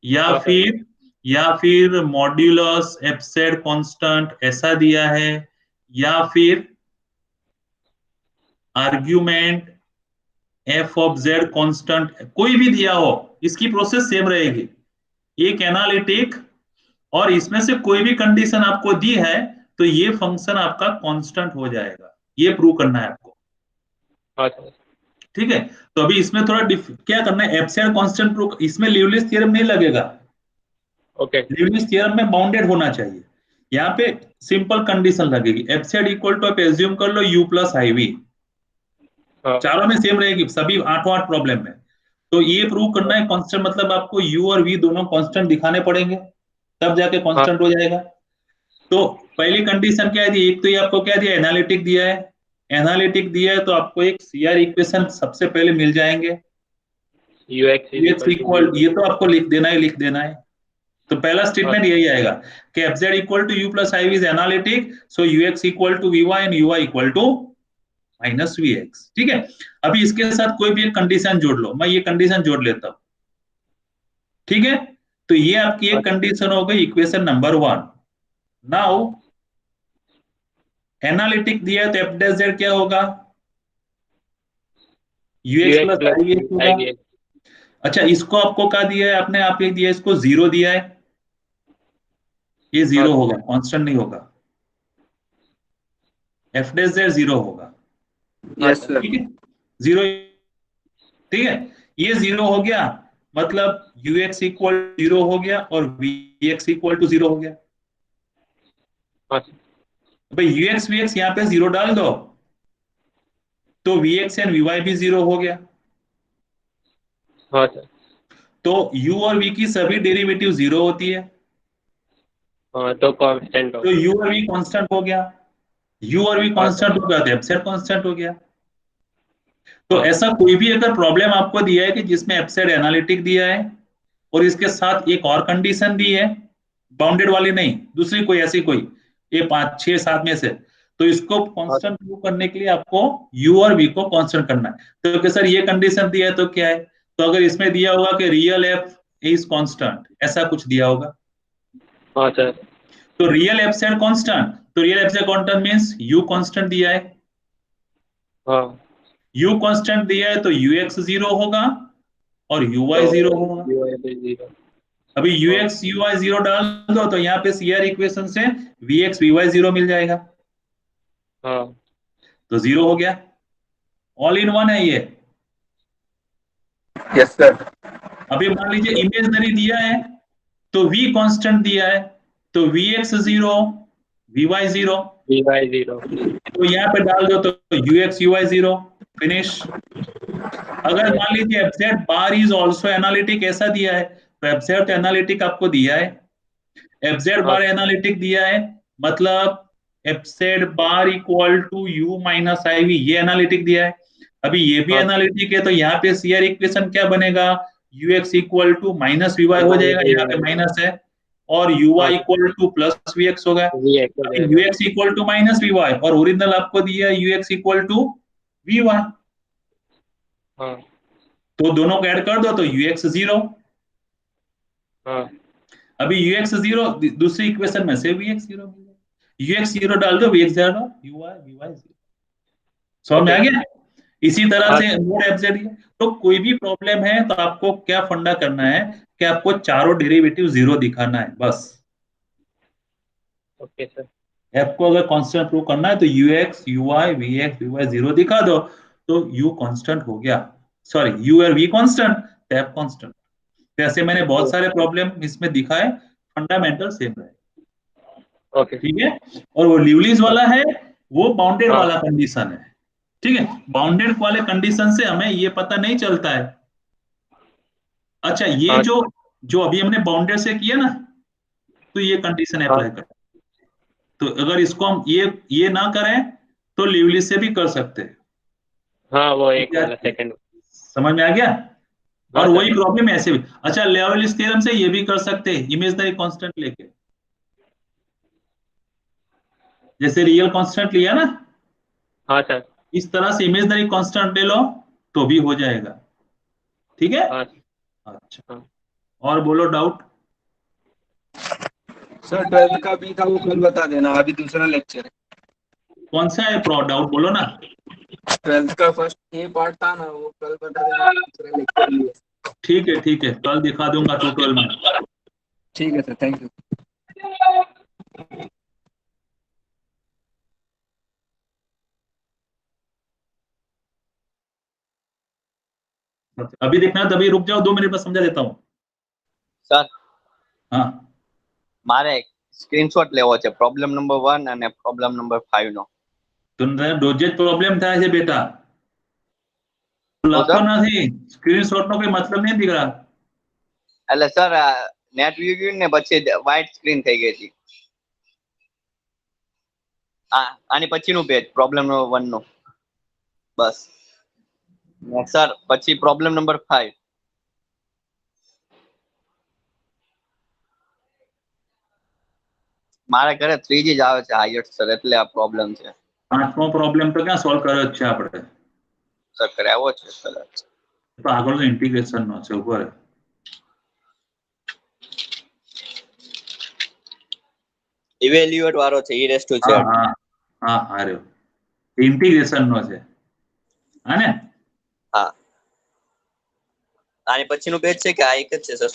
Speaker 5: हाँ सर,
Speaker 1: या फिर मॉड्यूलस एफजेड कांस्टेंट ऐसा दिया है, या फिर argument F of Z constant, कोई भी दिया हो, इसकी प्रोसेस सेम रहेगी। एक एनालिटिक, और इसमें से कोई भी कंडीशन आपको दी है तो ये फंक्शन आपका कांस्टेंट हो जाएगा, ये प्रूव करना है आपको।
Speaker 5: हाँ सर,
Speaker 1: ठीक है, तो अभी इसमें थोड़ा क्या करना है, एफजेड कांस्टेंट प्रूव, इसमें लीवलिस थ्योरम नहीं लगेगा।
Speaker 5: ओके,
Speaker 1: लीवलिस थ्योरम में बाउंडेड होना चाहिए, यहाँ पे सिंपल कंडीशन लगेगी, एफजेड इक्वल टू, आप एज्यूम कर लो यू प्लस आई वी,
Speaker 5: हाँ
Speaker 1: चारों में सेम रहेगी, सभी आठों आठ प्रॉब्लम में। तो ये प्रूव करना है कांस्टेंट, मतलब आपको u और v दोनों कांस्टेंट दिखाने पड़ेंगे, तब जाके
Speaker 5: हाँ
Speaker 1: कांस्टेंट हो जाएगा। तो पहली कंडीशन क्या है, एक तो ये आपको क्या दिया, एनालिटिक दिया है। एनालिटिक दिया है तो आपको एक सीआर इक्वेशन सबसे पहले मिल जाएंगे,
Speaker 5: u x is
Speaker 1: ux
Speaker 5: equal to
Speaker 1: equal, ये तो आपको लिख देना है। तो पहला स्टेटमेंट यही आएगा कि fz equal to u plus i is analytic, so ux equal to vy and uy equal to minus vx। ठीक है, अभी इसके साथ कोई भी एक कंडीशन जोड़ लो, मैं ये कंडीशन जोड़ लेता हूं। ठीक है, तो ये आपकी एक कंडीशन हो गई, इक्वेशन नंबर 1। नाउ एनालिटिक दिया है तो एफ डैश जेड क्या होगा,
Speaker 5: u
Speaker 1: ux
Speaker 5: x
Speaker 1: plus
Speaker 5: plus
Speaker 1: i होगा।
Speaker 5: आई वी एक्स,
Speaker 1: अच्छा, इसको आपको क्या दिया है, आपने आप एक दिया है, इसको जीरो दिया है, ये
Speaker 5: हाँ
Speaker 1: जीरो
Speaker 5: सर,
Speaker 1: होगा, कांस्टेंट नहीं होगा, एफ डैश जेड जीरो होगा।
Speaker 5: हाँ
Speaker 2: यस
Speaker 5: सर,
Speaker 2: सर।
Speaker 1: ठीक है, जीरो। ठीक है, ये जीरो हो गया, मतलब यू एक्स इक्वल जीरो हो गया और v x equal to zero हो गया।
Speaker 5: हाँ सर,
Speaker 1: भाई यू एक्स वी एक्स यहाँ पे जीरो डाल दो, तो v x and v y भी जीरो हो गया।
Speaker 5: हाँ सर,
Speaker 1: तो u और v की सभी डेरिवेटिव जीरो होती है,
Speaker 5: हाँ तो कांस्टेंट हो
Speaker 1: तो
Speaker 5: गया।
Speaker 1: u और v कांस्टेंट हो गया, u और v
Speaker 5: हाँ सर,
Speaker 1: कांस्टेंट हो गया तो एप्सिलॉन कांस्टेंट हो गया। तो
Speaker 5: हाँ
Speaker 1: ऐसा कोई भी अगर प्रॉब्लम आपको दिया है कि जिसमें एप्सिलॉन एनालिटिक दिया है और इसके साथ एक और कंडीशन दी है, बाउंडेड वाली नहीं, दूसरी कोई ऐसी कोई, ये 5 6 7 में से, तो इसको
Speaker 5: हाँ
Speaker 1: कांस्टेंट प्रूव करने के लिए आपको u और v को कांस्टेंट करना है। तो कि सर ये कंडीशन दिया है तो क्या है, तो अगर इसमें दिया होगा कि रियल f इज कांस्टेंट, ऐसा कुछ दिया होगा,
Speaker 5: हाँ सर,
Speaker 1: तो रियल एप्सिलॉन कांस्टेंट, तो real epsilon constant means u constant दिया है,
Speaker 5: हाँ
Speaker 1: u कांस्टेंट दिया है तो ux जीरो होगा और uy
Speaker 5: तो
Speaker 1: जीरो होगा।
Speaker 5: यू एक्स जीरो,
Speaker 1: अभी
Speaker 5: हाँ
Speaker 1: ux uy जीरो डाल दो तो यहाँ पे सीआर इक्वेशन से vx vy जीरो मिल जाएगा,
Speaker 5: हाँ
Speaker 1: तो जीरो हो गया, ऑल इन वन है ये।
Speaker 2: Yes sir.
Speaker 1: अभी मान लीजिए इमेजनरी दिया है तो v कांस्टेंट दिया है, तो vx जीरो vy जीरो,
Speaker 5: वी वाई जीरो,
Speaker 1: तो यहाँ पे डाल दो तो ux uy जीरो, फिनिश। अगर मान लीजिए f z bar is also analytic ऐसा दिया है, तो एफजेड एनालिटिक आपको दिया है, एफजेड
Speaker 5: हाँ
Speaker 1: बार एनालिटिक दिया है, मतलब f z bar equal to u minus i v, ये एनालिटिक दिया है। अभी ये भी
Speaker 5: हाँ
Speaker 1: एनालिटिक है तो यहाँ पे सीआर इक्वेशन क्या बनेगा, u x equal to minus v y हो जाएगा, यहाँ पे माइनस है, और यू
Speaker 5: हाँ
Speaker 1: y equal to plus v x होगा।
Speaker 5: वी एक्स हो
Speaker 1: अभी यू
Speaker 5: जाएगा,
Speaker 1: x equal to minus v y, और ओरिजिनल आपको दिया u x equal to v y,
Speaker 5: हाँ
Speaker 1: तो दोनों को ऐड कर दो तो ux जीरो।
Speaker 5: हाँ
Speaker 1: अभी ux जीरो, दूसरी इक्वेशन में से vx जीरो मिल जाएगा, ux जीरो डाल दो vx zero, uy vy zero. समझ में आ
Speaker 5: ओके,
Speaker 1: गया, इसी तरह
Speaker 5: हाँ
Speaker 1: से मोड एफजेड। तो कोई भी प्रॉब्लम है तो आपको क्या फंडा करना है कि आपको चारों डेरिवेटिव जीरो दिखाना है बस।
Speaker 5: ओके सर,
Speaker 1: f को अगर कांस्टेंट प्रूव करना है तो ux uy vx vy zero दिखा दो, तो u कांस्टेंट हो गया, सॉरी u और v कांस्टेंट, तो f कांस्टेंट। जैसे मैंने बहुत सारे प्रॉब्लम इसमें दिखाए, फंडामेंटल सेम रहे।
Speaker 5: ओके,
Speaker 1: ठीक है, और वो ल्यूलिस वाला है, वो बाउंडेड
Speaker 5: हाँ
Speaker 1: वाला कंडीशन है। ठीक है, बाउंडेड वाले कंडीशन से हमें ये पता नहीं चलता है। अच्छा, ये
Speaker 5: हाँ
Speaker 1: जो जो अभी हमने बाउंडेड से किया ना, तो ये कंडीशन
Speaker 5: हाँ
Speaker 1: अप्लाई कर, तो अगर इसको हम ये ना करें तो लिवली से भी कर सकते हैं।
Speaker 5: हाँ वो एक वाला सेकंड।
Speaker 1: समझ में आ गया? और
Speaker 5: हाँ,
Speaker 1: वही प्रॉब्लम ऐसे भी। अच्छा, लेवलिस थ्योरम से ये भी कर सकते हैं इमेजिनरी कांस्टेंट लेके, जैसे रियल कांस्टेंट लिया ना,
Speaker 5: हाँ सर।
Speaker 1: इस तरह से इमेजिनरी कांस्टेंट ले लो तो भी हो जाएगा। ठीक है?
Speaker 5: हाँ
Speaker 1: अच्छा,
Speaker 5: हाँ।
Speaker 1: और बोलो डाउट।
Speaker 2: सर 12th का भी था, वो कल बता देना, अभी दूसरा लेक्चर है।
Speaker 1: कौन सा है डाउट, बोलो ना।
Speaker 2: 12th का फर्स्ट ए पार्ट था ना, वो कल बता देना, दूसरा लेक्चर लिए।
Speaker 1: ठीक है, कल दिखा दूंगा ट्यूटोरियल में।
Speaker 2: ठीक है सर, थैंक यू।
Speaker 1: अभी देखना है, तभी रुक जाओ 2 मिनट में समझा देता हूँ।
Speaker 7: સર
Speaker 1: हाँ,
Speaker 7: મારે સ્ક્રીનશોટ લેવો છે પ્રોબ્લેમ નંબર 1 અને પ્રોબ્લેમ નંબર 5 નો.
Speaker 1: तुमने ડોજેજ પ્રોબ્લેમ થાય છે બેટા, લખો નથી, સ્ક્રીનશોટ નો કોઈ મતલબ નહીં દીકરા.
Speaker 7: એટલે સર નેટ વ્યૂ ને પછી વ્હાઇટ સ્ક્રીન થઈ ગઈ હતી. આની પછીનું પેજ પ્રોબ્લેમ નંબર 1 નો બસ. સર પછી પ્રોબ્લેમ નંબર 5. મારા ઘરે 3G જ આવે છે હાઈએસ્ટ સર, એટલે આ પ્રોબ્લેમ છે.
Speaker 1: 5મો પ્રોબ્લેમ તો ક્યાં સોલ્વ કર્યો જ છે આપણે?
Speaker 7: સર કરાવો છે સર.
Speaker 1: તો આગળનો ઇન્ટિગ્રેશન નો છે, ઉપર
Speaker 7: ઇવેલ્યુએટ વાળો છે e raised to z.
Speaker 1: હા રહ્યો ઇન્ટિગ્રેશન નો છે, હા ને?
Speaker 7: હા, આની પછીનું પેજ છે કે આ એક જ છે સર?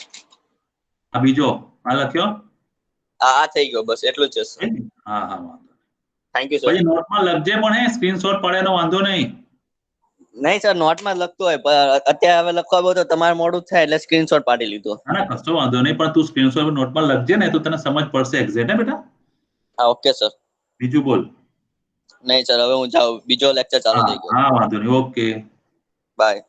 Speaker 1: આ બીજો આ લખ્યો.
Speaker 7: આ થઈ ગયો, બસ એટલું જ છે સર.
Speaker 1: હા વાંધો.
Speaker 7: Thank you sir.
Speaker 1: પછી નોટમાં લખજે પણ, હે સ્ક્રીનશોટ પડે એનો વાંધો નહીં.
Speaker 7: નહીં સર, નોટમાં લખતો હોય પણ અત્યારે હવે લખવા બહુ તો તમારે મોડું થાય એટલે સ્ક્રીનશોટ પાડી લીધો.
Speaker 1: ના કશો વાંધો નહીં, પણ તું સ્ક્રીનશોટ નોટમાં લખજે ને તો તને સમજ પડશે એક્ઝેક્ટ, હે બેટા?
Speaker 7: હા ઓકે સર.
Speaker 1: બીજું બોલ.
Speaker 7: નહીં સર, હવે હું જાઉં, બીજો લેક્ચર ચાલુ થઈ ગયો.
Speaker 1: હા વાંધો નહીં, ઓકે
Speaker 7: બાય.